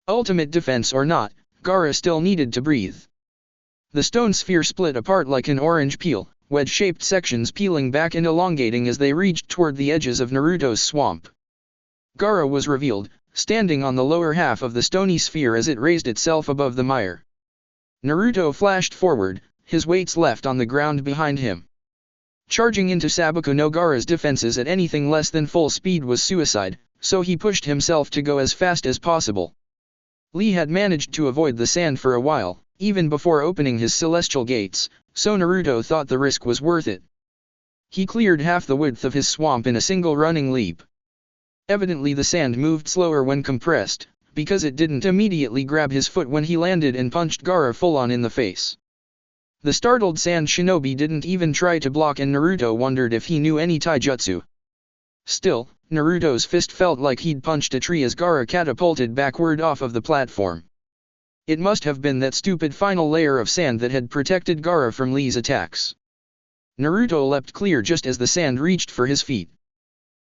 Ultimate defense or not, Gaara still needed to breathe. The stone sphere split apart like an orange peel, wedge-shaped sections peeling back and elongating as they reached toward the edges of Naruto's swamp. Gaara was revealed, standing on the lower half of the stony sphere as it raised itself above the mire. Naruto flashed forward, his weights left on the ground behind him. Charging into Sabaku no Gaara's defenses at anything less than full speed was suicide, so he pushed himself to go as fast as possible. Lee had managed to avoid the sand for a while, even before opening his celestial gates, so Naruto thought the risk was worth it. He cleared half the width of his swamp in a single running leap. Evidently the sand moved slower when compressed, because it didn't immediately grab his foot when he landed and punched Gaara full-on in the face. The startled sand shinobi didn't even try to block and Naruto wondered if he knew any taijutsu. Still, Naruto's fist felt like he'd punched a tree as Gaara catapulted backward off of the platform. It must have been that stupid final layer of sand that had protected Gaara from Lee's attacks. Naruto leapt clear just as the sand reached for his feet.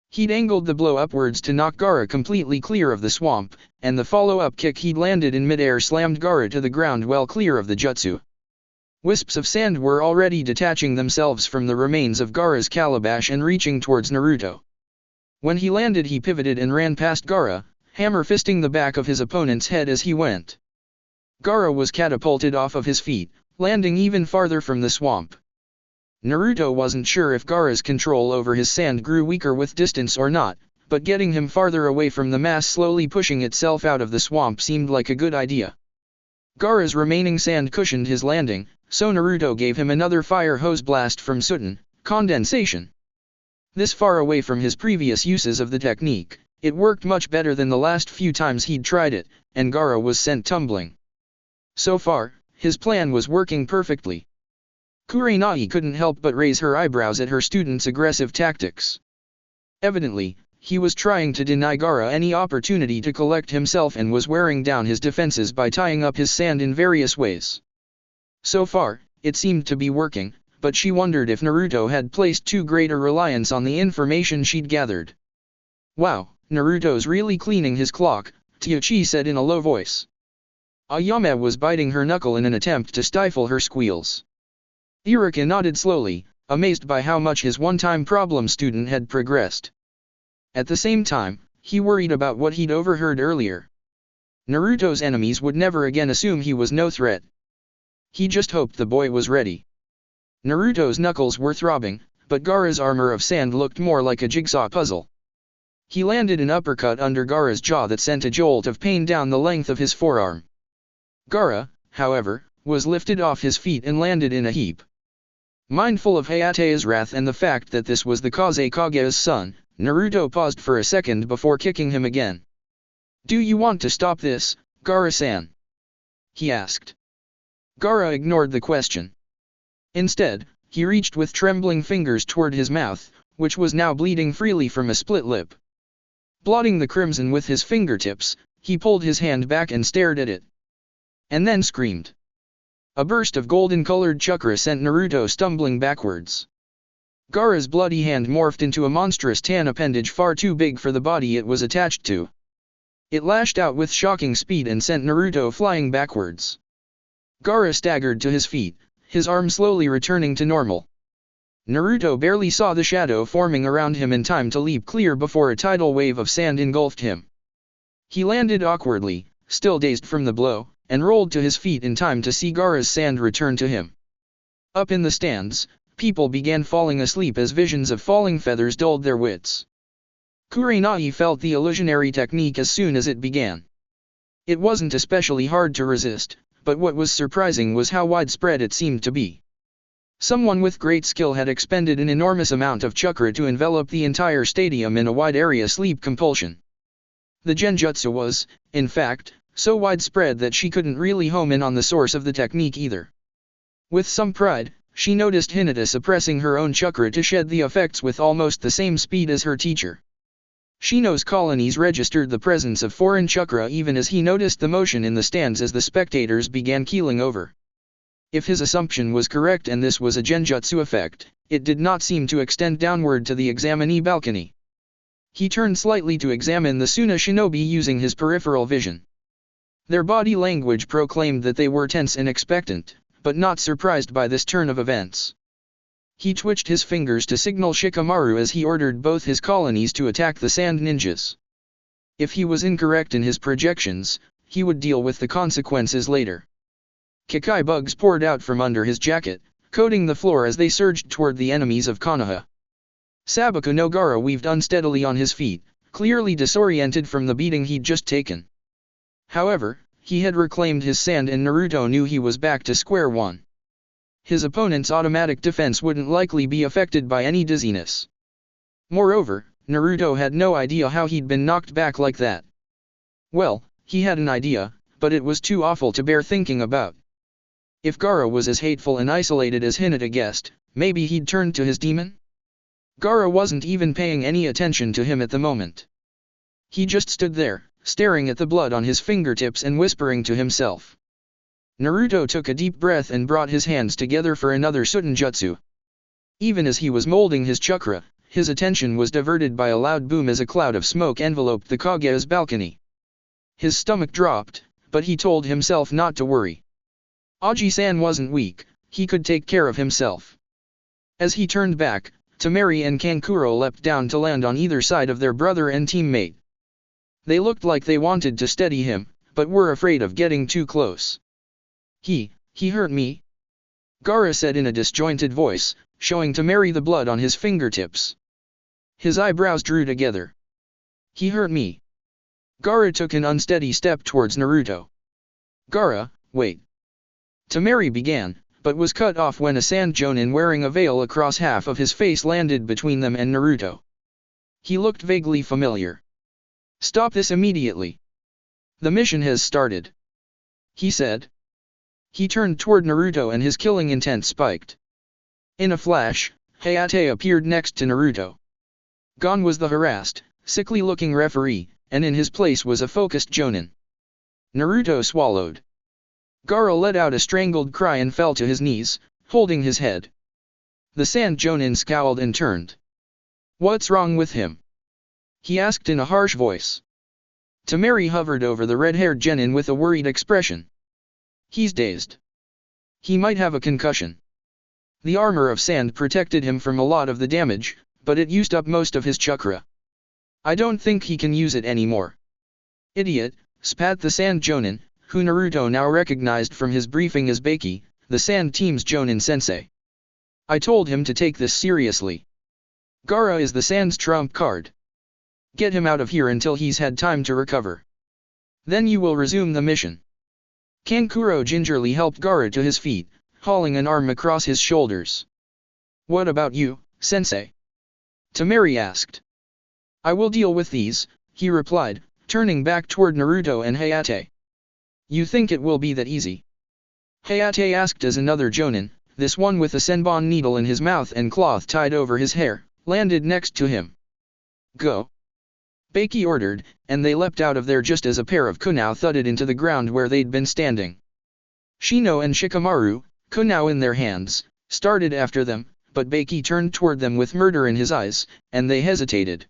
He'd angled the blow upwards to knock Gaara completely clear of the swamp, and the follow-up kick he'd landed in midair slammed Gaara to the ground well clear of the jutsu. Wisps of sand were already detaching themselves from the remains of Gaara's calabash and reaching towards Naruto. When he landed he pivoted and ran past Gaara, hammer fisting the back of his opponent's head as he went. Gaara was catapulted off of his feet, landing even farther from the swamp. Naruto wasn't sure if Gaara's control over his sand grew weaker with distance or not, but getting him farther away from the mass slowly pushing itself out of the swamp seemed like a good idea. Gaara's remaining sand cushioned his landing, so Naruto gave him another fire hose blast from Suten, condensation. This far away from his previous uses of the technique, it worked much better than the last few times he'd tried it, and Gaara was sent tumbling. So far, his plan was working perfectly. Kurenai couldn't help but raise her eyebrows at her student's aggressive tactics. Evidently, he was trying to deny Gaara any opportunity to collect himself and was wearing down his defenses by tying up his sand in various ways. So far, it seemed to be working, but she wondered if Naruto had placed too great a reliance on the information she'd gathered. "Wow, Naruto's really cleaning his clock," Teuchi said in a low voice. Ayame was biting her knuckle in an attempt to stifle her squeals. Iruka nodded slowly, amazed by how much his one-time problem student had progressed. At the same time, he worried about what he'd overheard earlier. Naruto's enemies would never again assume he was no threat. He just hoped the boy was ready. Naruto's knuckles were throbbing, but Gaara's armor of sand looked more like a jigsaw puzzle. He landed an uppercut under Gaara's jaw that sent a jolt of pain down the length of his forearm. Gaara, however, was lifted off his feet and landed in a heap. Mindful of Hayate's wrath and the fact that this was the Kazekage's son, Naruto paused for a second before kicking him again. "Do you want to stop this, Gaara-san?" he asked. Gaara ignored the question. Instead, he reached with trembling fingers toward his mouth, which was now bleeding freely from a split lip. Blotting the crimson with his fingertips, he pulled his hand back and stared at it. And then screamed. A burst of golden-colored chakra sent Naruto stumbling backwards. Gaara's bloody hand morphed into a monstrous tan appendage far too big for the body it was attached to. It lashed out with shocking speed and sent Naruto flying backwards. Gaara staggered to his feet, his arm slowly returning to normal. Naruto barely saw the shadow forming around him in time to leap clear before a tidal wave of sand engulfed him. He landed awkwardly, still dazed from the blow, and rolled to his feet in time to see Gaara's sand return to him. Up in the stands, people began falling asleep as visions of falling feathers dulled their wits. Kurenai felt the illusionary technique as soon as it began. It wasn't especially hard to resist, but what was surprising was how widespread it seemed to be. Someone with great skill had expended an enormous amount of chakra to envelop the entire stadium in a wide area sleep compulsion. The genjutsu was, in fact, so widespread that she couldn't really home in on the source of the technique either. With some pride, she noticed Hinata suppressing her own chakra to shed the effects with almost the same speed as her teacher. Shino's colonies registered the presence of foreign chakra even as he noticed the motion in the stands as the spectators began keeling over. If his assumption was correct and this was a genjutsu effect, it did not seem to extend downward to the examinee balcony. He turned slightly to examine the Suna shinobi using his peripheral vision. Their body language proclaimed that they were tense and expectant, but not surprised by this turn of events. He twitched his fingers to signal Shikamaru as he ordered both his colonies to attack the sand ninjas. If he was incorrect in his projections, he would deal with the consequences later. Kikai bugs poured out from under his jacket, coating the floor as they surged toward the enemies of Konoha. Sabaku no Gara weaved unsteadily on his feet, clearly disoriented from the beating he'd just taken. However, he had reclaimed his sand and Naruto knew he was back to square one. His opponent's automatic defense wouldn't likely be affected by any dizziness. Moreover, Naruto had no idea how he'd been knocked back like that. Well, he had an idea, but it was too awful to bear thinking about. If Gara was as hateful and isolated as Hinata guessed, maybe he'd turned to his demon? Gara wasn't even paying any attention to him at the moment. He just stood there, staring at the blood on his fingertips and whispering to himself. Naruto took a deep breath and brought his hands together for another Sutenjutsu. Even as he was molding his chakra, his attention was diverted by a loud boom as a cloud of smoke enveloped the Kage's balcony. His stomach dropped, but he told himself not to worry. Aji-san wasn't weak, he could take care of himself. As he turned back, Temari and Kankuro leapt down to land on either side of their brother and teammate. They looked like they wanted to steady him, but were afraid of getting too close. He hurt me? Gara said in a disjointed voice, showing Temari the blood on his fingertips. His eyebrows drew together. He hurt me. Gara took an unsteady step towards Naruto. Gara, wait. Temari began, but was cut off when a sand jonin wearing a veil across half of his face landed between them and Naruto. He looked vaguely familiar. Stop this immediately. The mission has started, he said. He turned toward Naruto and his killing intent spiked. In a flash, Hayate appeared next to Naruto. Gone was the harassed, sickly-looking referee, and in his place was a focused jonin. Naruto swallowed. Gara let out a strangled cry and fell to his knees, holding his head. The sand jonin scowled and turned. What's wrong with him? He asked in a harsh voice. Temari hovered over the red-haired genin with a worried expression. He's dazed. He might have a concussion. The armor of sand protected him from a lot of the damage, but it used up most of his chakra. I don't think he can use it anymore. Idiot, spat the sand jonin, who Naruto now recognized from his briefing as Baki, the sand team's jonin sensei. I told him to take this seriously. Gara is the sand's trump card. Get him out of here until he's had time to recover. Then you will resume the mission. Kankuro gingerly helped Gara to his feet, hauling an arm across his shoulders. What about you, sensei? Temari asked. I will deal with these, he replied, turning back toward Naruto and Hayate. You think it will be that easy? Hayate asked as another jonin, this one with a senbon needle in his mouth and cloth tied over his hair, landed next to him. Go. Baki ordered, and they leapt out of there just as a pair of kunao thudded into the ground where they'd been standing. Shino and Shikamaru, kunao in their hands, started after them, but Baki turned toward them with murder in his eyes, and they hesitated.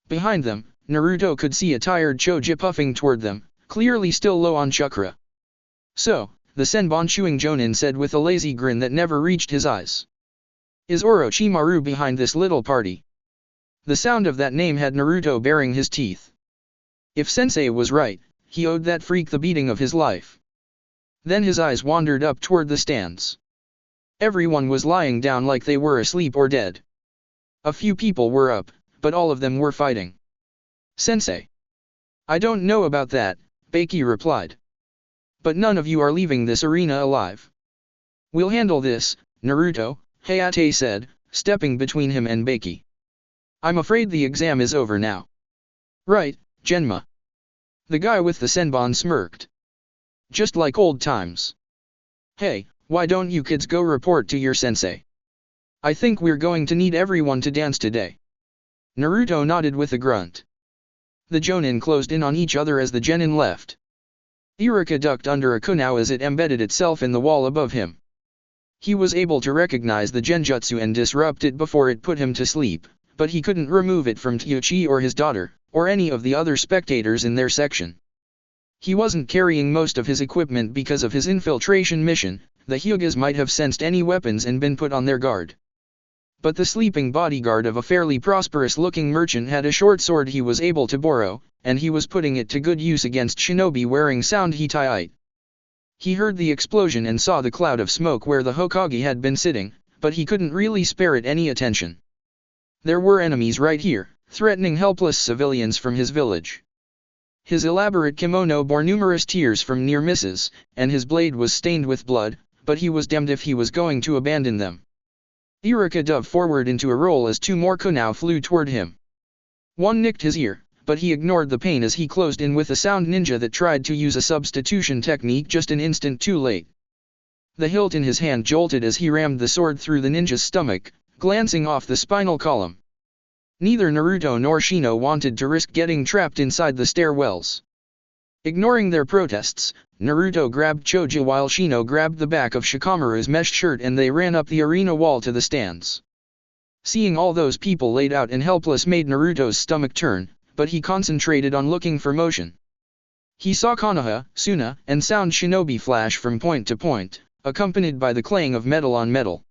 Behind them, Naruto could see a tired Choji puffing toward them, clearly still low on chakra. So, the senbon chewing jonin said with a lazy grin that never reached his eyes. Is Orochimaru behind this little party? The sound of that name had Naruto baring his teeth. If Sensei was right, he owed that freak the beating of his life. Then his eyes wandered up toward the stands. Everyone was lying down like they were asleep or dead. A few people were up, but all of them were fighting. Sensei. I don't know about that, Baki replied. But none of you are leaving this arena alive. We'll handle this, Naruto, Hayate said, stepping between him and Baki. I'm afraid the exam is over now. Right, Genma. The guy with the senbon smirked. Just like old times. Hey, why don't you kids go report to your sensei? I think we're going to need everyone to dance today. Naruto nodded with a grunt. The Jonin closed in on each other as the genin left. Iruka ducked under a kunai as it embedded itself in the wall above him. He was able to recognize the genjutsu and disrupt it before it put him to sleep, but he couldn't remove it from Teuchi or his daughter, or any of the other spectators in their section. He wasn't carrying most of his equipment because of his infiltration mission. The Hyugas might have sensed any weapons and been put on their guard. But the sleeping bodyguard of a fairly prosperous-looking merchant had a short sword he was able to borrow, and he was putting it to good use against shinobi wearing sound Hittite. He heard the explosion and saw the cloud of smoke where the Hokage had been sitting, but he couldn't really spare it any attention. There were enemies right here, threatening helpless civilians from his village. His elaborate kimono bore numerous tears from near misses, and his blade was stained with blood, but he was damned if he was going to abandon them. Iruka dove forward into a roll as two more kunai flew toward him. One nicked his ear, but he ignored the pain as he closed in with a sound ninja that tried to use a substitution technique just an instant too late. The hilt in his hand jolted as he rammed the sword through the ninja's stomach, glancing off the spinal column. Neither Naruto nor Shino wanted to risk getting trapped inside the stairwells. Ignoring their protests, Naruto grabbed Choji while Shino grabbed the back of Shikamaru's mesh shirt and they ran up the arena wall to the stands. Seeing all those people laid out and helpless made Naruto's stomach turn, but he concentrated on looking for motion. He saw Konoha, Suna, and Sound Shinobi flash from point to point, accompanied by the clang of metal on metal.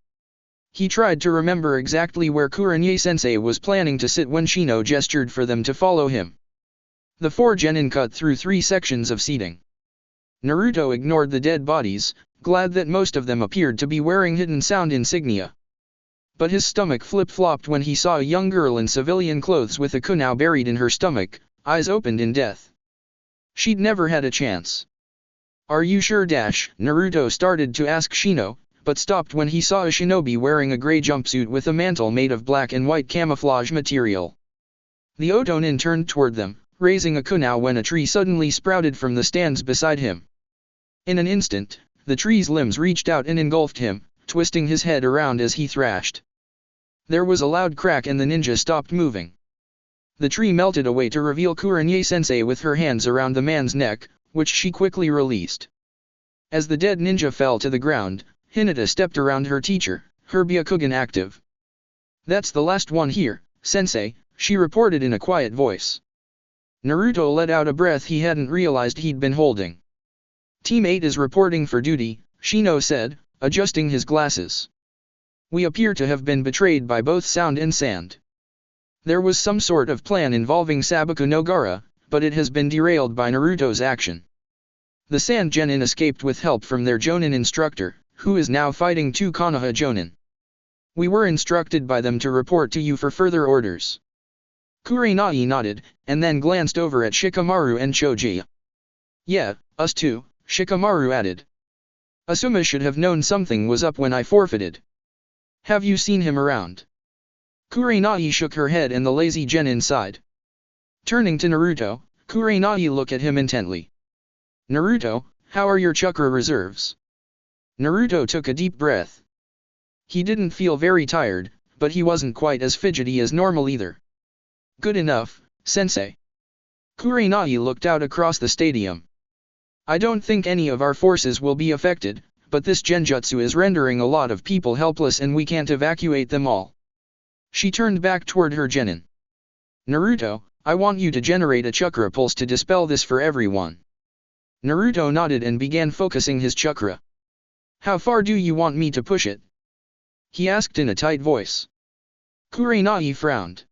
He tried to remember exactly where Kurenai-sensei was planning to sit when Shino gestured for them to follow him. The four genin cut through 3 sections of seating. Naruto ignored the dead bodies, glad that most of them appeared to be wearing hidden sound insignia. But his stomach flip-flopped when he saw a young girl in civilian clothes with a kunai buried in her stomach, eyes opened in death. She'd never had a chance. Are you sure? Naruto started to ask Shino, but stopped when he saw a shinobi wearing a grey jumpsuit with a mantle made of black and white camouflage material. The Otonin turned toward them, raising a kunai when a tree suddenly sprouted from the stands beside him. In an instant, the tree's limbs reached out and engulfed him, twisting his head around as he thrashed. There was a loud crack and the ninja stopped moving. The tree melted away to reveal Kurenai-sensei with her hands around the man's neck, which she quickly released. As the dead ninja fell to the ground, Hinata stepped around her teacher, her Byakugan active. That's the last one here, sensei, she reported in a quiet voice. Naruto let out a breath he hadn't realized he'd been holding. Team 8 is reporting for duty, Shino said, adjusting his glasses. We appear to have been betrayed by both Sound and Sand. There was some sort of plan involving Sabaku no Gaara, but it has been derailed by Naruto's action. The Sand Genin escaped with help from their Jonin instructor, who is now fighting 2 Konoha Jonin. We were instructed by them to report to you for further orders. Kurenai nodded, and then glanced over at Shikamaru and Choji. Yeah, us too, Shikamaru added. Asuma should have known something was up when I forfeited. Have you seen him around? Kurenai shook her head and the lazy genin sighed. Turning to Naruto, Kurenai looked at him intently. Naruto, how are your chakra reserves? Naruto took a deep breath. He didn't feel very tired, but he wasn't quite as fidgety as normal either. Good enough, sensei. Kurenai looked out across the stadium. I don't think any of our forces will be affected, but this genjutsu is rendering a lot of people helpless and we can't evacuate them all. She turned back toward her genin. Naruto, I want you to generate a chakra pulse to dispel this for everyone. Naruto nodded and began focusing his chakra. How far do you want me to push it? He asked in a tight voice. Kurenai frowned.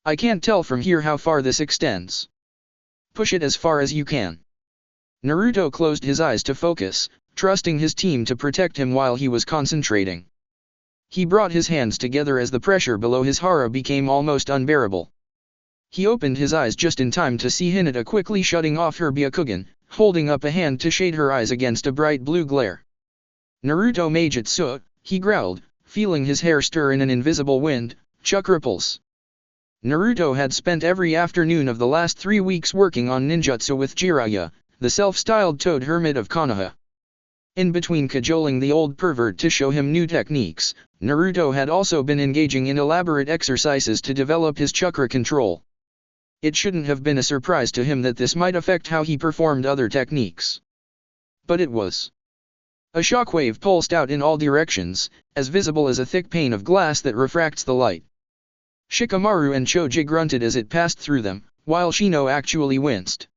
I can't tell from here how far this extends. Push it as far as you can. Naruto closed his eyes to focus, trusting his team to protect him while he was concentrating. He brought his hands together as the pressure below his hara became almost unbearable. He opened his eyes just in time to see Hinata quickly shutting off her Byakugan, holding up a hand to shade her eyes against a bright blue glare. Naruto Maijutsu, he growled, feeling his hair stir in an invisible wind, chakra pulse. Naruto had spent every afternoon of the last 3 weeks working on ninjutsu with Jiraiya, the self-styled toad hermit of Konoha. In between cajoling the old pervert to show him new techniques, Naruto had also been engaging in elaborate exercises to develop his chakra control. It shouldn't have been a surprise to him that this might affect how he performed other techniques. But it was. A shockwave pulsed out in all directions, as visible as a thick pane of glass that refracts the light. Shikamaru and Choji grunted as it passed through them, while Shino actually winced.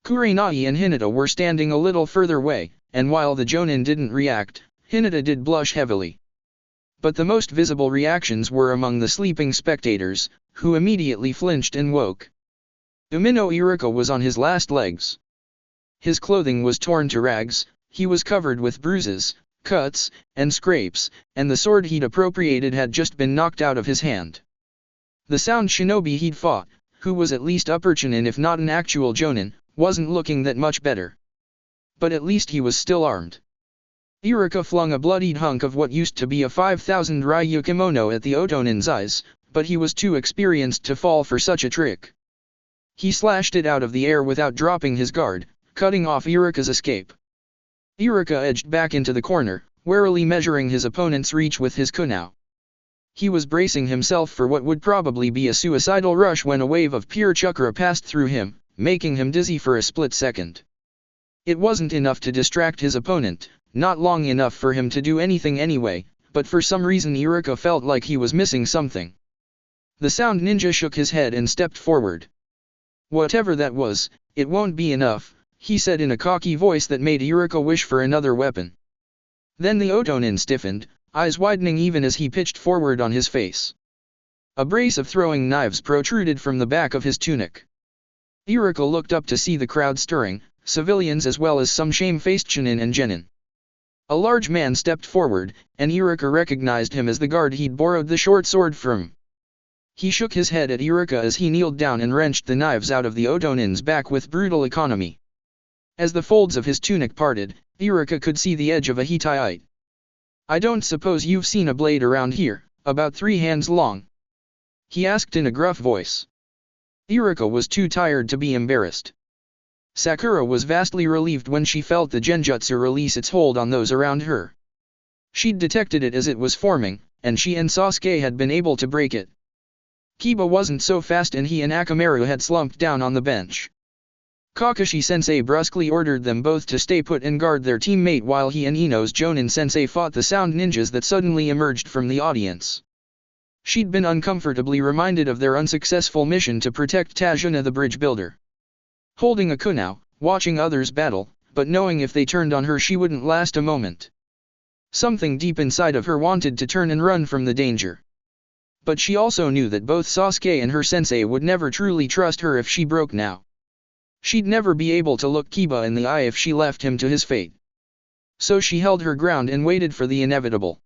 Kurenai and Hinata were standing a little further away, and while the Jonin didn't react, Hinata did blush heavily. But the most visible reactions were among the sleeping spectators, who immediately flinched and woke. Umino Iruka was on his last legs. His clothing was torn to rags, he was covered with bruises, cuts, and scrapes, and the sword he'd appropriated had just been knocked out of his hand. The sound shinobi he'd fought, who was at least upper Chunin if not an actual Jonin, wasn't looking that much better. But at least he was still armed. Iruka flung a bloodied hunk of what used to be a 5,000 ryu kimono at the Otonin's eyes, but he was too experienced to fall for such a trick. He slashed it out of the air without dropping his guard, cutting off Iruka's escape. Iruka edged back into the corner, warily measuring his opponent's reach with his kunai. He was bracing himself for what would probably be a suicidal rush when a wave of pure chakra passed through him, making him dizzy for a split second. It wasn't enough to distract his opponent, not long enough for him to do anything anyway, but for some reason Iruka felt like he was missing something. The sound ninja shook his head and stepped forward. "Whatever that was, it won't be enough," he said in a cocky voice that made Iruka wish for another weapon. Then the Otonin stiffened, eyes widening even as he pitched forward on his face. A brace of throwing knives protruded from the back of his tunic. Iruka looked up to see the crowd stirring, civilians as well as some shame-faced Chunin and Genin. A large man stepped forward, and Iruka recognized him as the guard he'd borrowed the short sword from. He shook his head at Iruka as he kneeled down and wrenched the knives out of the Otonin's back with brutal economy. As the folds of his tunic parted, Iruka could see the edge of a Hittite. "I don't suppose you've seen a blade around here, about 3 hands long?" he asked in a gruff voice. Iruka was too tired to be embarrassed. Sakura was vastly relieved when she felt the genjutsu release its hold on those around her. She'd detected it as it was forming, and she and Sasuke had been able to break it. Kiba wasn't so fast and he and Akamaru had slumped down on the bench. Kakashi-sensei brusquely ordered them both to stay put and guard their teammate while he and Ino's Jonin-sensei fought the sound ninjas that suddenly emerged from the audience. She'd been uncomfortably reminded of their unsuccessful mission to protect Tajuna the bridge builder. Holding a kunai, watching others battle, but knowing if they turned on her she wouldn't last a moment. Something deep inside of her wanted to turn and run from the danger. But she also knew that both Sasuke and her sensei would never truly trust her if she broke now. She'd never be able to look Kiba in the eye if she left him to his fate. So she held her ground and waited for the inevitable.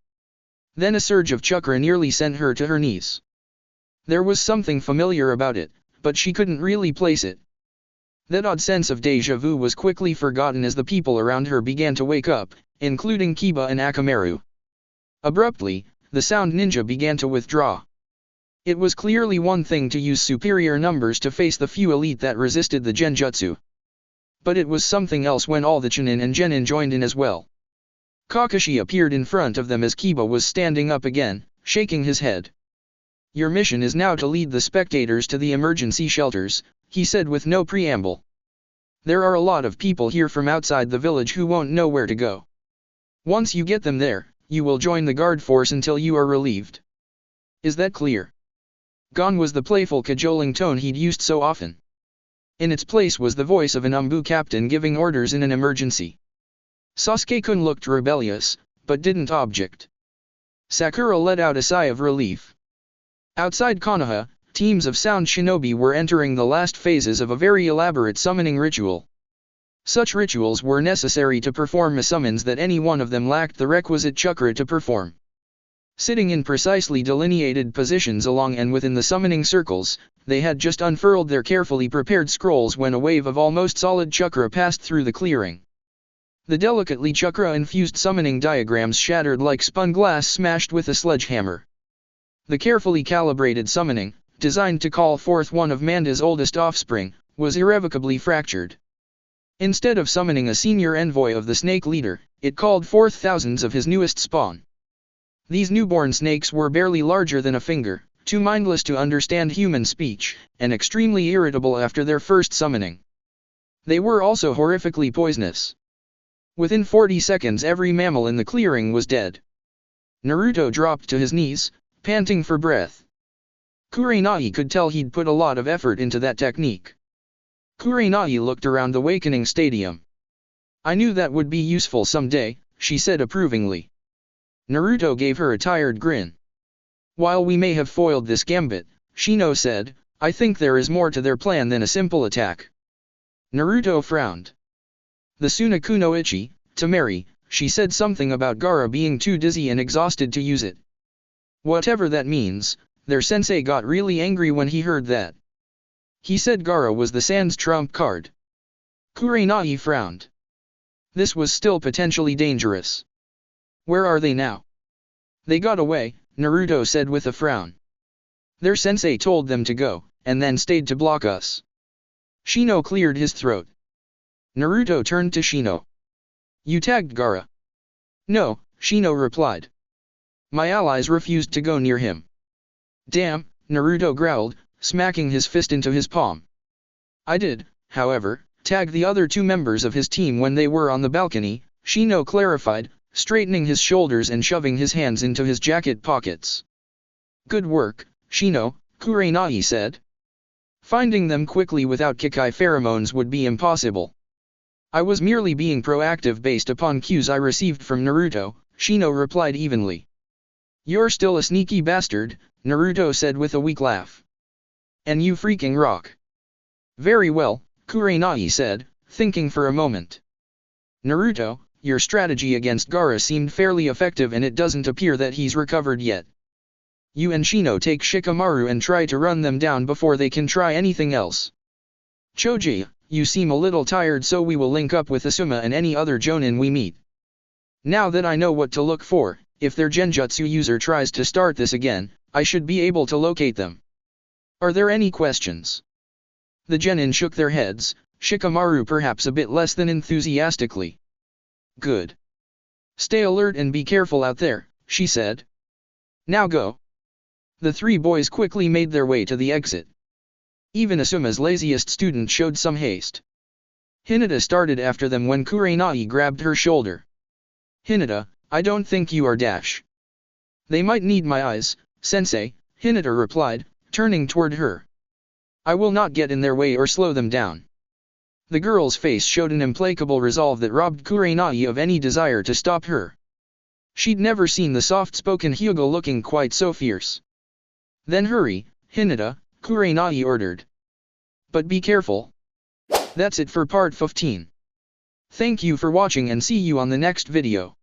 Then a surge of chakra nearly sent her to her knees. There was something familiar about it, but she couldn't really place it. That odd sense of déjà vu was quickly forgotten as the people around her began to wake up, including Kiba and Akamaru. Abruptly, the sound ninja began to withdraw. It was clearly one thing to use superior numbers to face the few elite that resisted the genjutsu. But it was something else when all the Chunin and Genin joined in as well. Kakashi appeared in front of them as Kiba was standing up again, shaking his head. "Your mission is now to lead the spectators to the emergency shelters," he said with no preamble. "There are a lot of people here from outside the village who won't know where to go. Once you get them there, you will join the guard force until you are relieved. Is that clear?" Gone was the playful cajoling tone he'd used so often. In its place was the voice of an Umbu captain giving orders in an emergency. Sasuke-kun looked rebellious, but didn't object. Sakura let out a sigh of relief. Outside Konoha, teams of sound shinobi were entering the last phases of a very elaborate summoning ritual. Such rituals were necessary to perform summons that any one of them lacked the requisite chakra to perform. Sitting in precisely delineated positions along and within the summoning circles, they had just unfurled their carefully prepared scrolls when a wave of almost solid chakra passed through the clearing. The delicately chakra-infused summoning diagrams shattered like spun glass smashed with a sledgehammer. The carefully calibrated summoning, designed to call forth one of Manda's oldest offspring, was irrevocably fractured. Instead of summoning a senior envoy of the snake leader, it called forth thousands of his newest spawn. These newborn snakes were barely larger than a finger, too mindless to understand human speech, and extremely irritable after their first summoning. They were also horrifically poisonous. Within 40 seconds every mammal in the clearing was dead. Naruto dropped to his knees, panting for breath. Kurenai could tell he'd put a lot of effort into that technique. Kurenai looked around the Awakening Stadium. "I knew that would be useful someday," she said approvingly. Naruto gave her a tired grin. "While we may have foiled this gambit," Shino said, "I think there is more to their plan than a simple attack." Naruto frowned. "The Sunaku no Ichi, Tamari," she said something about Gaara being too dizzy and exhausted to use it. Whatever that means, their sensei got really angry when he heard that. He said Gaara was the Sand's trump card. Kurenai frowned. This was still potentially dangerous. "Where are they now?" "They got away," Naruto said with a frown. "Their sensei told them to go, and then stayed to block us." Shino cleared his throat. Naruto turned to Shino. "You tagged Gaara?" "No," Shino replied. "My allies refused to go near him." "Damn," Naruto growled, smacking his fist into his palm. "I did, however, tag the other two members of his team when they were on the balcony," Shino clarified, straightening his shoulders and shoving his hands into his jacket pockets. "Good work, Shino," Kurenai said. "Finding them quickly without Kikai pheromones would be impossible." "I was merely being proactive based upon cues I received from Naruto," Shino replied evenly. "You're still a sneaky bastard," Naruto said with a weak laugh. "And you freaking rock." "Very well," Kurenai said, thinking for a moment. "Naruto, your strategy against Gaara seemed fairly effective and it doesn't appear that he's recovered yet. You and Shino take Shikamaru and try to run them down before they can try anything else. Choji, you seem a little tired, so we will link up with Asuma and any other Jonin we meet. Now that I know what to look for, if their genjutsu user tries to start this again, I should be able to locate them. Are there any questions?" The genin shook their heads, Shikamaru perhaps a bit less than enthusiastically. "Good. Stay alert and be careful out there," she said. "Now go." The three boys quickly made their way to the exit. Even Asuma's laziest student showed some haste. Hinata started after them when Kurenai grabbed her shoulder. "Hinata, I don't think you are dash." "They might need my eyes, sensei," Hinata replied, turning toward her. "I will not get in their way or slow them down." The girl's face showed an implacable resolve that robbed Kurenai of any desire to stop her. She'd never seen the soft-spoken Hyuga looking quite so fierce. "Then hurry, Hinata," Kurenai ordered. "But be careful." That's it for part 15. Thank you for watching and see you on the next video.